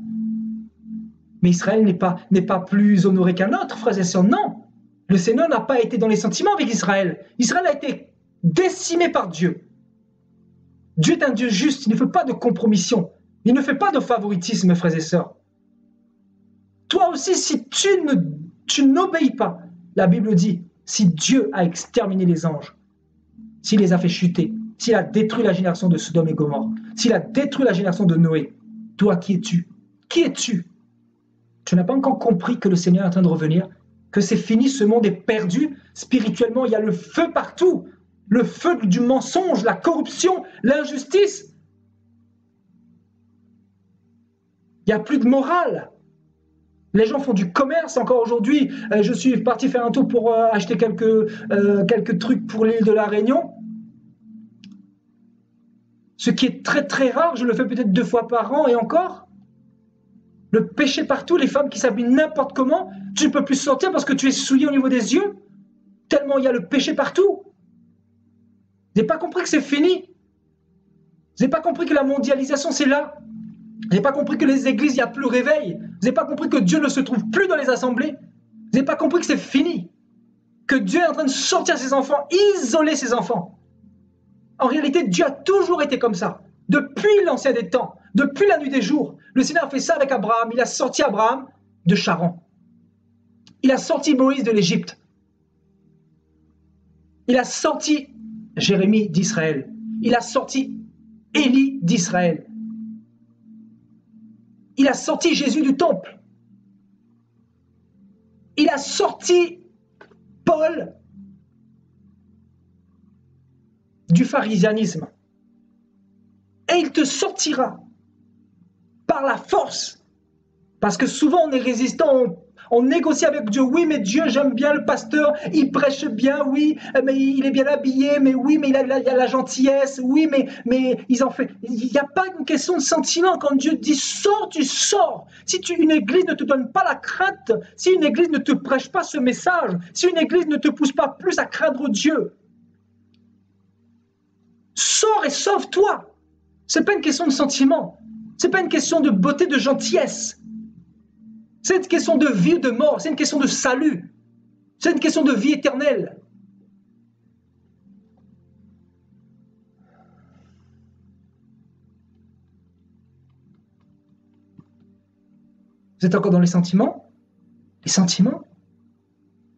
Mais Israël n'est pas plus honoré qu'un autre, frères et sœurs. Non. Le Seigneur n'a pas été dans les sentiments avec Israël. Israël a été décimé par Dieu. Dieu est un Dieu juste. Il ne fait pas de compromission. Il ne fait pas de favoritisme, frères et sœurs. Toi aussi, si tu n'obéis pas, la Bible dit, si Dieu a exterminé les anges, s'il les a fait chuter, s'il a détruit la génération de Sodome et Gomorrhe, s'il a détruit la génération de Noé, toi, qui es-tu? Qui es-tu? Tu n'as pas encore compris que le Seigneur est en train de revenir, que c'est fini, ce monde est perdu. Spirituellement, il y a le feu partout. Le feu du mensonge, la corruption, l'injustice. Il n'y a plus de morale. Les gens font du commerce encore aujourd'hui. Je suis parti faire un tour pour acheter quelques trucs pour l'île de la Réunion. Ce qui est très très rare, je le fais peut-être 2 fois par an et encore. Le péché partout, les femmes qui s'habillent n'importe comment, tu ne peux plus sortir parce que tu es souillé au niveau des yeux. Tellement il y a le péché partout. Vous n'avez pas compris que c'est fini. Vous n'avez pas compris que la mondialisation c'est là. Vous n'avez pas compris que les églises, il n'y a plus réveil. Vous n'avez pas compris que Dieu ne se trouve plus dans les assemblées. Vous n'avez pas compris que c'est fini. Que Dieu est en train de sortir ses enfants, isoler ses enfants. En réalité, Dieu a toujours été comme ça. Depuis l'ancien des temps, depuis la nuit des jours. Le Seigneur a fait ça avec Abraham. Il a sorti Abraham de Charan. Il a sorti Moïse de l'Égypte. Il a sorti Jérémie d'Israël. Il a sorti Élie d'Israël. Il a sorti Jésus du temple. Il a sorti Paul du pharisianisme. Et il te sortira par la force. Parce que souvent on est résistant, on négocie avec Dieu. Oui, mais Dieu, j'aime bien le pasteur, il prêche bien, oui, mais il est bien habillé, mais oui, mais il y a la gentillesse, oui, mais ils en fait. Il n'y a pas une question de sentiment. Quand Dieu dit sors, tu sors. Si une église ne te donne pas la crainte, si une église ne te prêche pas ce message, si une église ne te pousse pas plus à craindre Dieu, sors et sauve-toi. Ce n'est pas une question de sentiment. Ce n'est pas une question de beauté, de gentillesse. C'est une question de vie ou de mort. C'est une question de salut. C'est une question de vie éternelle. Vous êtes encore dans les sentiments? Les sentiments?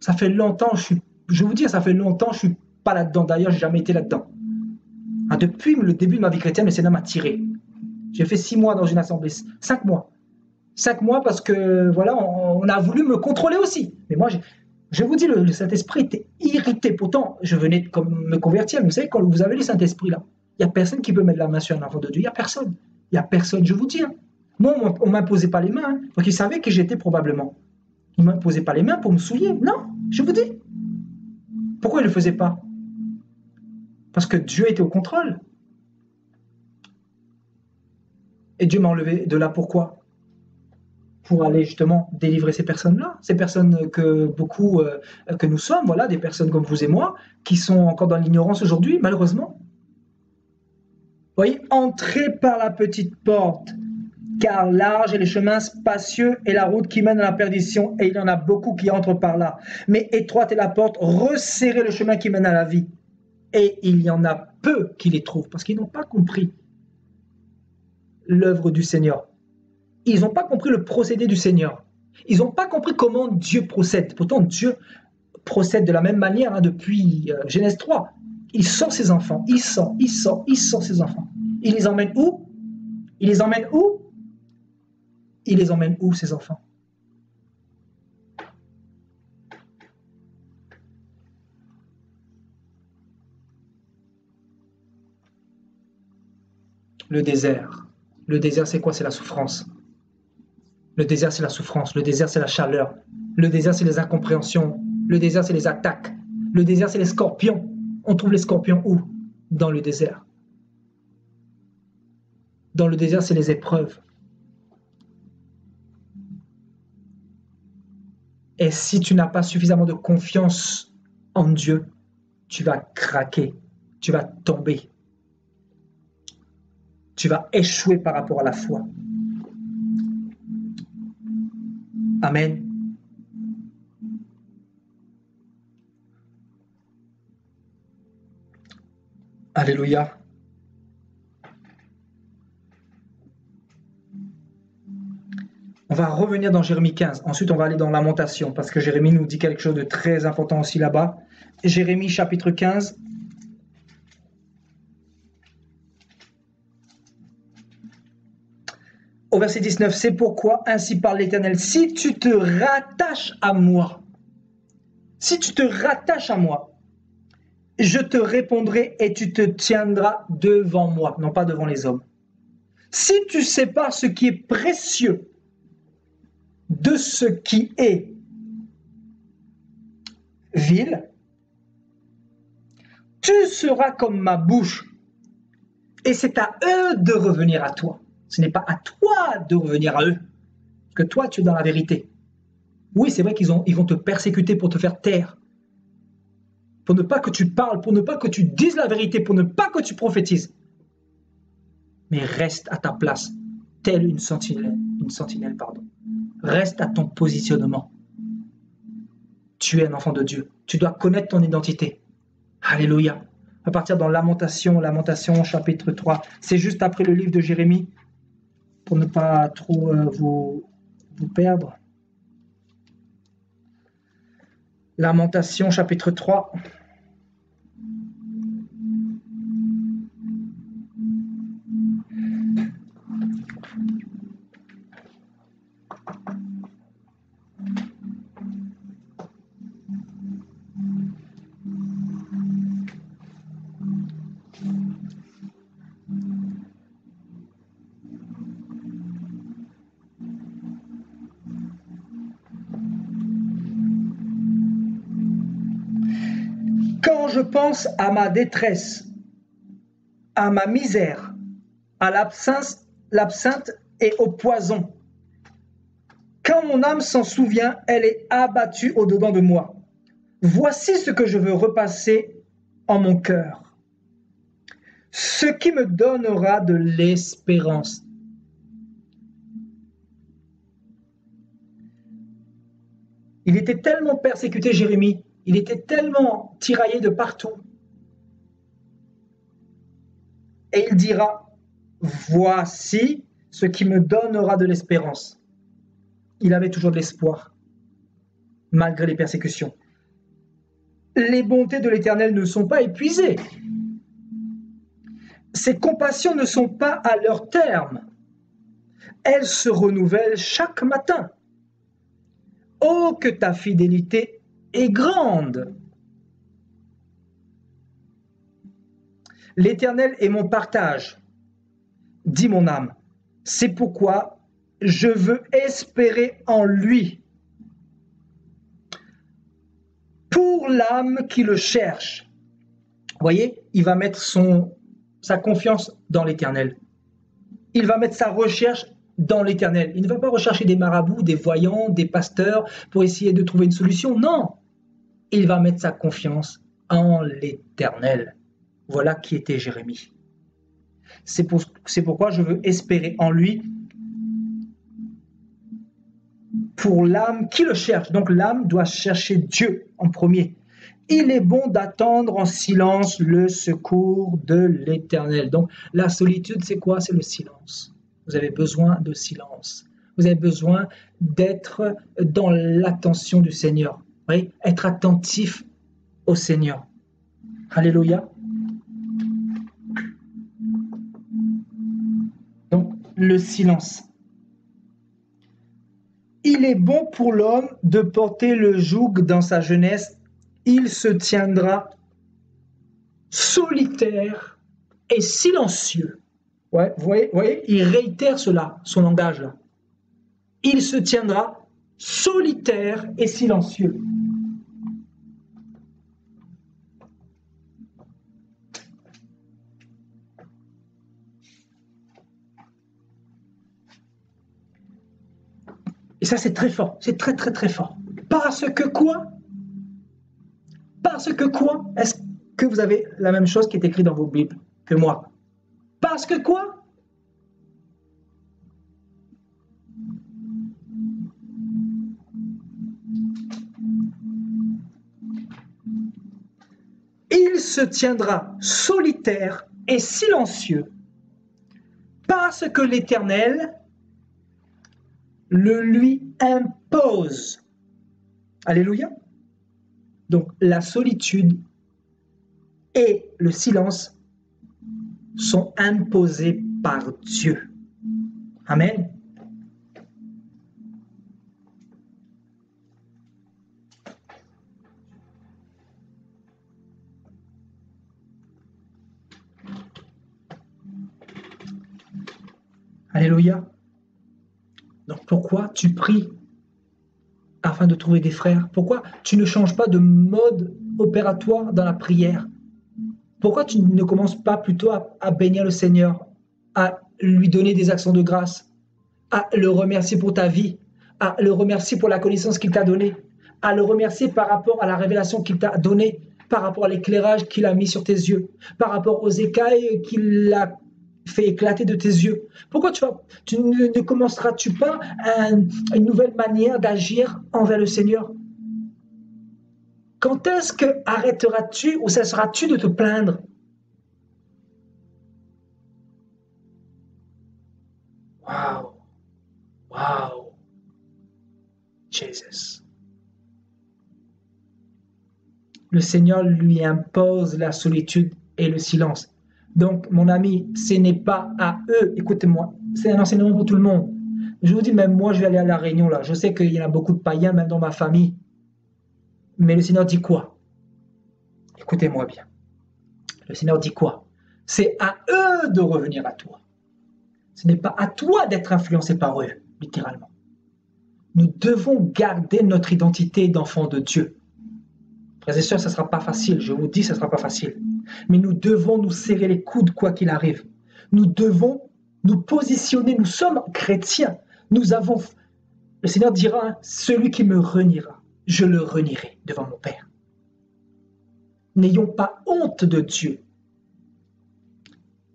Ça fait longtemps, je vais vous dire, ça fait longtemps que je ne suis pas là-dedans. D'ailleurs, je n'ai jamais été là-dedans. Depuis le début de ma vie chrétienne, le Seigneur m'a tiré. J'ai fait 6 mois dans une assemblée, 5 mois. 5 mois parce que, voilà, on a voulu me contrôler aussi. Mais moi, je vous dis, le Saint-Esprit était irrité. Pourtant, je venais de me convertir. Mais vous savez, quand vous avez le Saint-Esprit là, il n'y a personne qui peut mettre la main sur un enfant de Dieu. Il n'y a personne. Il n'y a personne, je vous dis. Moi, on ne m'imposait pas les mains. Hein, donc, ils savaient que j'étais probablement. Ils ne m'imposaient pas les mains pour me souiller. Non, je vous dis. Pourquoi ils ne le faisaient pas? Parce que Dieu était au contrôle. Et Dieu m'a enlevé de là, pourquoi? Pour aller justement délivrer ces personnes-là, ces personnes que beaucoup, que nous sommes, voilà, des personnes comme vous et moi, qui sont encore dans l'ignorance aujourd'hui, malheureusement. Vous voyez, entrez par la petite porte, car large est le chemin spacieux et la route qui mène à la perdition, et il y en a beaucoup qui entrent par là. Mais étroite est la porte, resserrez le chemin qui mène à la vie. Et il y en a peu qui les trouvent parce qu'ils n'ont pas compris l'œuvre du Seigneur. Ils n'ont pas compris le procédé du Seigneur. Ils n'ont pas compris comment Dieu procède. Pourtant, Dieu procède de la même manière depuis Genèse 3. Il sort ses enfants, il sort ses enfants. Il les emmène où? Il les emmène où? Il les emmène où, ses enfants? Le désert. Le désert, c'est quoi? C'est la souffrance. Le désert, c'est la souffrance. Le désert, c'est la chaleur. Le désert, c'est les incompréhensions. Le désert, c'est les attaques. Le désert, c'est les scorpions. On trouve les scorpions où? Dans le désert. Dans le désert, c'est les épreuves. Et si tu n'as pas suffisamment de confiance en Dieu, tu vas craquer, tu vas tomber. Tu vas échouer par rapport à la foi. Amen. Alléluia. On va revenir dans Jérémie 15. Ensuite, on va aller dans Lamentation, parce que Jérémie nous dit quelque chose de très important aussi là-bas. Jérémie chapitre 15. Au verset 19, c'est pourquoi ainsi parle l'Éternel, si tu te rattaches à moi, je te répondrai et tu te tiendras devant moi, non pas devant les hommes. Si tu sépares ce qui est précieux de ce qui est vil, tu seras comme ma bouche, et c'est à eux de revenir à toi. Ce n'est pas à toi de revenir à eux, parce que toi, tu es dans la vérité. Oui, c'est vrai qu'ils vont te persécuter pour te faire taire, pour ne pas que tu parles, pour ne pas que tu dises la vérité, pour ne pas que tu prophétises. Mais reste à ta place, telle une sentinelle, pardon. Reste à ton positionnement. Tu es un enfant de Dieu. Tu dois connaître ton identité. Alléluia. On va partir dans Lamentation chapitre 3. C'est juste après le livre de Jérémie, pour ne pas trop vous perdre. Lamentation chapitre 3. Quand je pense à ma détresse, à ma misère, à l'absinthe et au poison, quand mon âme s'en souvient, elle est abattue au-dedans de moi. Voici ce que je veux repasser en mon cœur, ce qui me donnera de l'espérance. Il était tellement persécuté, Jérémie, il était tellement tiraillé de partout. Et il dira, voici ce qui me donnera de l'espérance. Il avait toujours de l'espoir, malgré les persécutions. Les bontés de l'Éternel ne sont pas épuisées. Ses compassions ne sont pas à leur terme. Elles se renouvellent chaque matin. Oh, que ta fidélité est grande! L'Éternel est mon partage, dit mon âme. C'est pourquoi je veux espérer en lui. Pour l'âme qui le cherche. Vous voyez, il va mettre sa confiance dans l'Éternel. Il va mettre sa recherche dans l'Éternel. Il ne va pas rechercher des marabouts, des voyants, des pasteurs pour essayer de trouver une solution. Non, il va mettre sa confiance en l'Éternel. Voilà qui était Jérémie. C'est pourquoi je veux espérer en lui pour l'âme qui le cherche. Donc l'âme doit chercher Dieu en premier. il est bon d'attendre en silence le secours de l'Éternel. Donc, la solitude, c'est quoi? C'est le silence. Vous avez besoin de silence. Vous avez besoin d'être dans l'attention du Seigneur. Vous voyez? Être attentif au Seigneur. Alléluia. Donc, le silence. Il est bon pour l'homme de porter le joug dans sa jeunesse. Il se tiendra solitaire et silencieux. Ouais, vous voyez, il réitère cela, son langage là. Il se tiendra solitaire et silencieux. Et ça, c'est très fort. C'est très, très, très fort. Parce que quoi? Parce que quoi? Est-ce que vous avez la même chose qui est écrite dans vos Bibles que moi? Parce que quoi? Il se tiendra solitaire et silencieux parce que l'Éternel le lui impose. Alléluia. Donc la solitude et le silence sont imposés par Dieu. Amen. Alléluia. Donc pourquoi tu pries afin de trouver des frères? Pourquoi tu ne changes pas de mode opératoire dans la prière? Pourquoi tu ne commences pas plutôt à bénir le Seigneur, à lui donner des actions de grâce, à le remercier pour ta vie, à le remercier pour la connaissance qu'il t'a donnée, à le remercier par rapport à la révélation qu'il t'a donnée, par rapport à l'éclairage qu'il a mis sur tes yeux, par rapport aux écailles qu'il a fait éclater de tes yeux? Pourquoi tu ne commenceras-tu pas une nouvelle manière d'agir envers le Seigneur? Quand est-ce que arrêteras-tu ou cesseras-tu de te plaindre? Waouh, waouh, Jesus. Le Seigneur lui impose la solitude et le silence. Donc, mon ami, ce n'est pas à eux, écoutez-moi, c'est un enseignement pour tout le monde. Je vous dis, même moi, je vais aller à la Réunion, là. Je sais qu'il y en a beaucoup de païens, même dans ma famille. Mais le Seigneur dit quoi? Écoutez-moi bien. Le Seigneur dit quoi? C'est à eux de revenir à toi. Ce n'est pas à toi d'être influencé par eux, littéralement. Nous devons garder notre identité d'enfant de Dieu. Frères et sœurs, ça ne sera pas facile, je vous dis, ça ne sera pas facile. Mais nous devons nous serrer les coudes quoi qu'il arrive. Nous devons nous positionner, nous sommes chrétiens. Nous avons, le Seigneur dira, hein, celui qui me reniera, je le renierai devant mon Père. N'ayons pas honte de Dieu.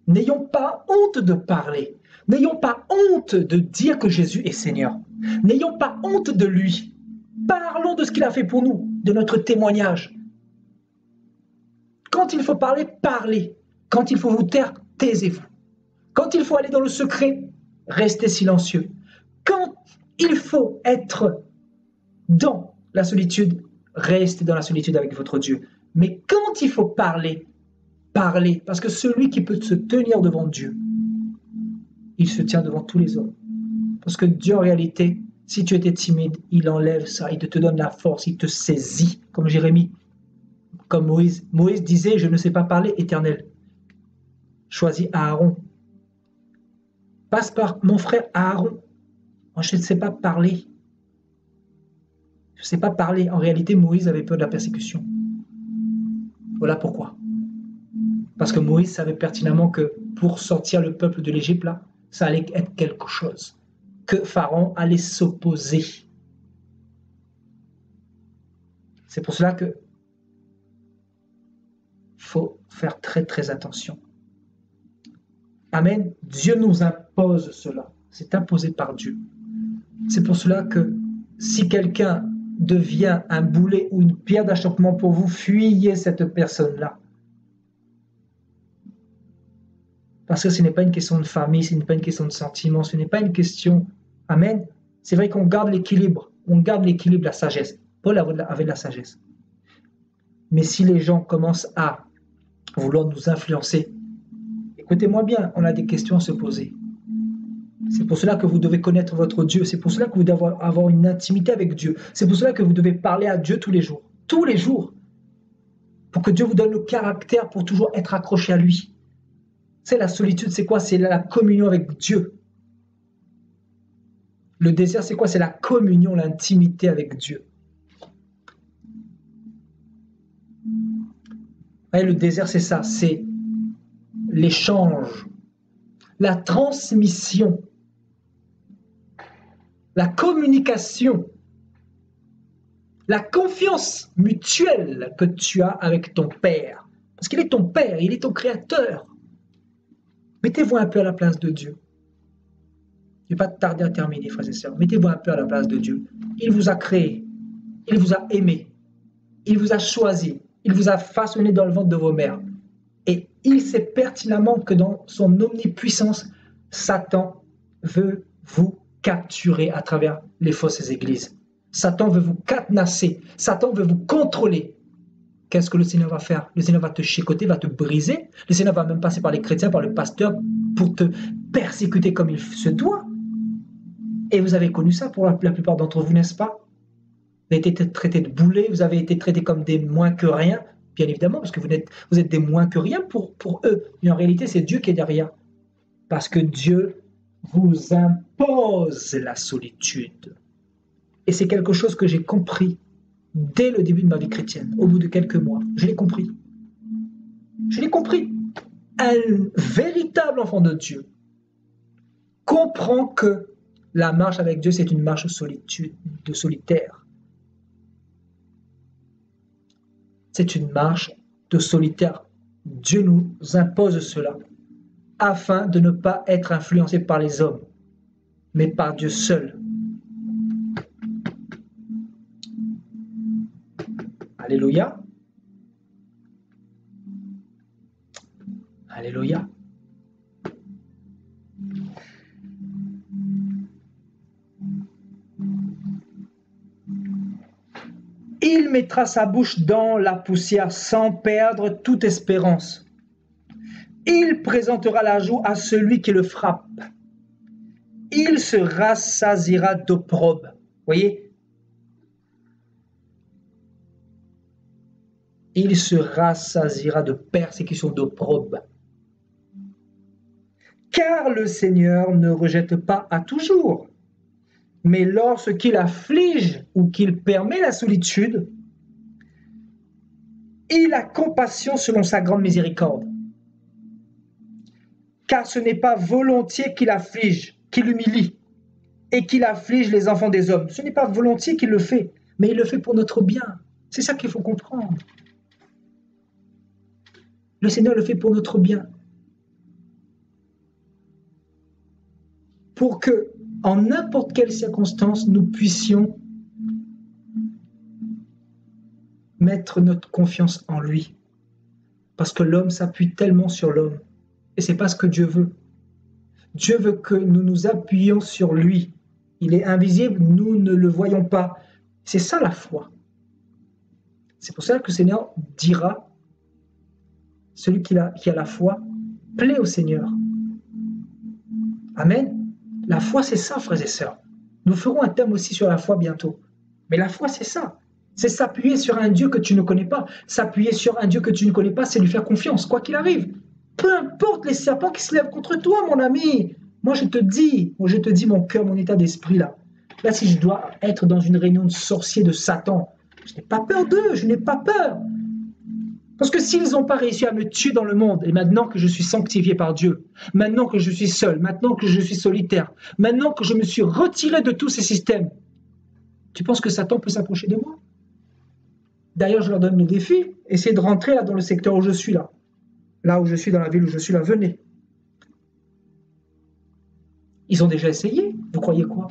N'ayons pas honte de parler. N'ayons pas honte de dire que Jésus est Seigneur. N'ayons pas honte de lui. Parlons de ce qu'il a fait pour nous, de notre témoignage. Quand il faut parler, parlez. Quand il faut vous taire, taisez-vous. Quand il faut aller dans le secret, restez silencieux. Quand il faut être dans la solitude, restez dans la solitude avec votre Dieu. Mais quand il faut parler, parlez. Parce que celui qui peut se tenir devant Dieu, il se tient devant tous les hommes. Parce que Dieu, en réalité, si tu étais timide, il enlève ça, il te donne la force, il te saisit, comme Jérémie, comme Moïse. Moïse disait, je ne sais pas parler, Éternel. Choisis Aaron. Passe par mon frère Aaron. Moi, je ne sais pas parler. Je ne sais pas parler. En réalité, Moïse avait peur de la persécution. Voilà pourquoi. Parce que Moïse savait pertinemment que pour sortir le peuple de l'Égypte, là, ça allait être quelque chose. Que Pharaon allait s'opposer. C'est pour cela que faut faire très très attention. Amen. Dieu nous impose cela. C'est imposé par Dieu. C'est pour cela que si quelqu'un devient un boulet ou une pierre d'achoppement pour vous, fuyez cette personne-là. Parce que ce n'est pas une question de famille, ce n'est pas une question de sentiment, ce n'est pas une question... Amen. C'est vrai qu'on garde l'équilibre, la sagesse. Paul avait de la sagesse. Mais si les gens commencent à vouloir nous influencer, écoutez-moi bien, on a des questions à se poser. C'est pour cela que vous devez connaître votre Dieu, c'est pour cela que vous devez avoir une intimité avec Dieu, c'est pour cela que vous devez parler à Dieu tous les jours, pour que Dieu vous donne le caractère pour toujours être accroché à lui. C'est la solitude, c'est quoi? C'est la communion avec Dieu. Le désert, c'est quoi? C'est la communion, l'intimité avec Dieu. Et le désert, c'est ça, c'est l'échange, la transmission, la communication, la confiance mutuelle que tu as avec ton Père. Parce qu'il est ton Père, il est ton Créateur. Mettez-vous un peu à la place de Dieu. Je ne vais pas tarder à terminer, frères et sœurs. Mettez-vous un peu à la place de Dieu. Il vous a créé, il vous a aimé, il vous a choisi, il vous a façonné dans le ventre de vos mères. Et il sait pertinemment que dans son omnipuissance, Satan veut vous capturer à travers les fausses églises. Satan veut vous cadenasser. Satan veut vous contrôler. Qu'est-ce que le Seigneur va faire? Le Seigneur va te chicoter, va te briser. Le Seigneur va même passer par les chrétiens, par le pasteur, pour te persécuter comme il se doit. Et vous avez connu ça pour la plupart d'entre vous, n'est-ce pas? Vous avez été traités de boulets, vous avez été traités comme des moins que rien, bien évidemment, parce que vous êtes des moins que rien pour eux. Mais en réalité, c'est Dieu qui est derrière. Parce que Dieu vous impose la solitude. Et c'est quelque chose que j'ai compris dès le début de ma vie chrétienne, au bout de quelques mois. Je l'ai compris. Je l'ai compris. Un véritable enfant de Dieu comprend que la marche avec Dieu, c'est une marche de solitaire. C'est une marche de solitaire. Dieu nous impose cela afin de ne pas être influencé par les hommes, mais par Dieu seul. Alléluia. Alléluia. Il mettra sa bouche dans la poussière sans perdre toute espérance. Il présentera la joue à celui qui le frappe. Il se rassasiera d'opprobre. Voyez? Il se rassasiera de persécution, d'opprobre. Car le Seigneur ne rejette pas à toujours. Mais lorsqu'il afflige ou qu'il permet la solitude, il a compassion selon sa grande miséricorde. Car ce n'est pas volontiers qu'il afflige, qu'il humilie, et qu'il afflige les enfants des hommes. Ce n'est pas volontiers qu'il le fait, mais il le fait pour notre bien. C'est ça qu'il faut comprendre. Le Seigneur le fait pour notre bien. Pour que, en n'importe quelle circonstance, nous puissions mettre notre confiance en lui. Parce que l'homme s'appuie tellement sur l'homme. Et ce n'est pas ce que Dieu veut. Dieu veut que nous nous appuyions sur lui. Il est invisible, nous ne le voyons pas. C'est ça la foi. C'est pour ça que le Seigneur dira, celui qui a la foi, plaît au Seigneur. Amen. La foi, c'est ça, frères et sœurs. Nous ferons un thème aussi sur la foi bientôt. Mais la foi, c'est ça. C'est s'appuyer sur un Dieu que tu ne connais pas. S'appuyer sur un Dieu que tu ne connais pas, c'est lui faire confiance, quoi qu'il arrive. Peu importe les serpents qui se lèvent contre toi, mon ami. Moi, je te dis mon cœur, mon état d'esprit là. Là, si je dois être dans une réunion de sorciers de Satan, je n'ai pas peur d'eux, je n'ai pas peur. Parce que s'ils n'ont pas réussi à me tuer dans le monde, et maintenant que je suis sanctifié par Dieu, maintenant que je suis seul, maintenant que je suis solitaire, maintenant que je me suis retiré de tous ces systèmes, tu penses que Satan peut s'approcher de moi? D'ailleurs, je leur donne le défi, essayez de rentrer là dans le secteur où je suis là. Là où je suis, dans la ville où je suis là, venez. Ils ont déjà essayé, vous croyez quoi?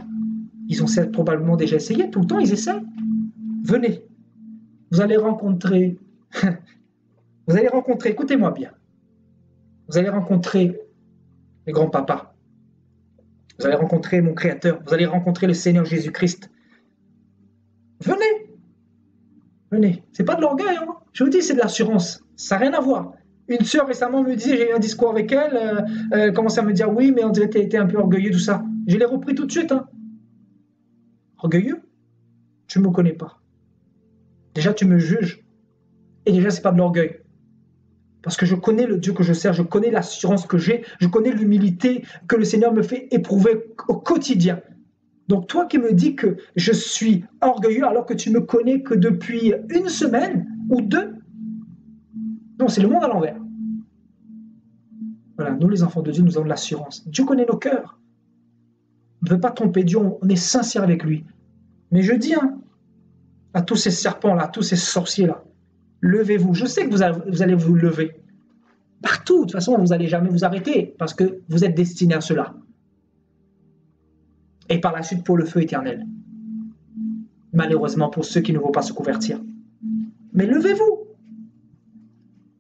Ils ont probablement déjà essayé, tout le temps ils essaient. Venez. Vous allez rencontrer, écoutez-moi bien, vous allez rencontrer les grands papas. Vous allez rencontrer mon Créateur. Vous allez rencontrer le Seigneur Jésus-Christ. Venez. Venez. C'est pas de l'orgueil, hein. Je vous dis, c'est de l'assurance. Ça n'a rien à voir. Une sœur récemment me disait, j'ai eu un discours avec elle, elle commençait à me dire, oui, mais on dirait que tu étais un peu orgueilleux, tout ça. Je l'ai repris tout de suite. Hein. Orgueilleux? Tu ne me connais pas. Déjà, tu me juges. Et déjà, ce n'est pas de l'orgueil. Parce que je connais le Dieu que je sers, je connais l'assurance que j'ai, je connais l'humilité que le Seigneur me fait éprouver au quotidien. Donc toi qui me dis que je suis orgueilleux alors que tu me connais que depuis une semaine ou deux, non, c'est le monde à l'envers. Voilà, nous les enfants de Dieu, nous avons de l'assurance. Dieu connaît nos cœurs. On ne veut pas tromper Dieu, on est sincère avec lui. Mais je dis à tous ces serpents-là, à tous ces sorciers-là, levez-vous. Je sais que vous allez vous lever. Partout, de toute façon, vous n'allez jamais vous arrêter parce que vous êtes destinés à cela. Et par la suite pour le feu éternel. Malheureusement pour ceux qui ne vont pas se convertir. Mais levez-vous.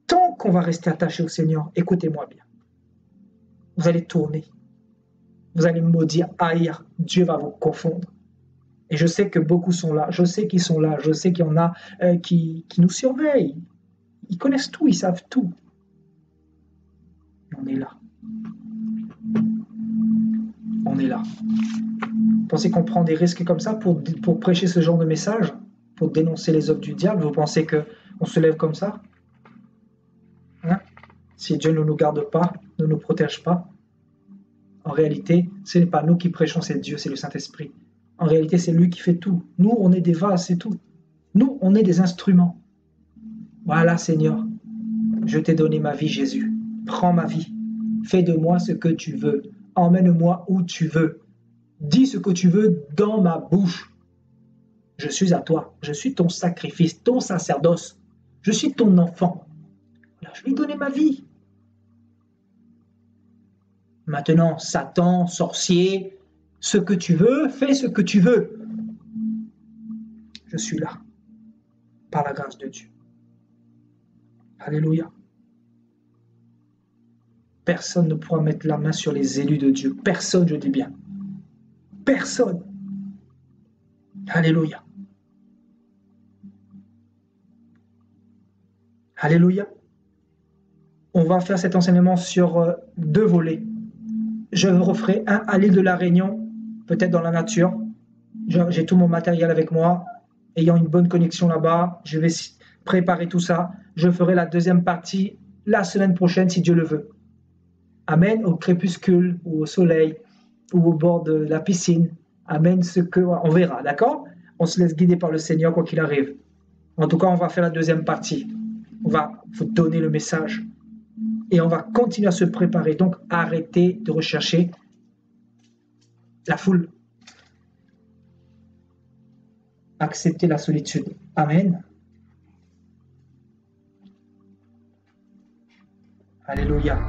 Tant qu'on va rester attaché au Seigneur, écoutez-moi bien. Vous allez tourner. Vous allez maudire, haïr. Dieu va vous confondre. Et je sais que beaucoup sont là. Je sais qu'ils sont là. Je sais qu'il y en a qui nous surveillent. Ils connaissent tout, ils savent tout. On est là. On est là. Vous pensez qu'on prend des risques comme ça pour prêcher ce genre de message, pour dénoncer les œuvres du diable? Vous pensez qu'on se lève comme ça? Hein? Si Dieu ne nous garde pas, ne nous protège pas, en réalité, ce n'est pas nous qui prêchons, c'est Dieu, c'est le Saint-Esprit. En réalité, c'est lui qui fait tout. Nous, on est des vases, c'est tout. Nous, on est des instruments. Voilà, Seigneur, je t'ai donné ma vie, Jésus. Prends ma vie. Fais de moi ce que tu veux. Emmène-moi où tu veux. Dis ce que tu veux dans ma bouche. Je suis à toi. Je suis ton sacrifice, ton sacerdoce. Je suis ton enfant. Voilà, je lui ai donné ma vie. Maintenant, Satan, sorcier, ce que tu veux, fais ce que tu veux. Je suis là, par la grâce de Dieu. Alléluia. Personne ne pourra mettre la main sur les élus de Dieu. Personne, je dis bien. Personne. Alléluia. Alléluia. On va faire cet enseignement sur 2 volets. Je referai un à l'île de la Réunion, peut-être dans la nature. J'ai tout mon matériel avec moi. Ayant une bonne connexion là-bas, je vais préparer tout ça. Je ferai la deuxième partie la semaine prochaine, si Dieu le veut. Amen, au crépuscule, ou au soleil, ou au bord de la piscine. Amen, on verra, d'accord? On se laisse guider par le Seigneur, quoi qu'il arrive. En tout cas, on va faire la deuxième partie. On va vous donner le message. Et on va continuer à se préparer. Donc, arrêtez de rechercher la foule. Acceptez la solitude. Amen. Alléluia.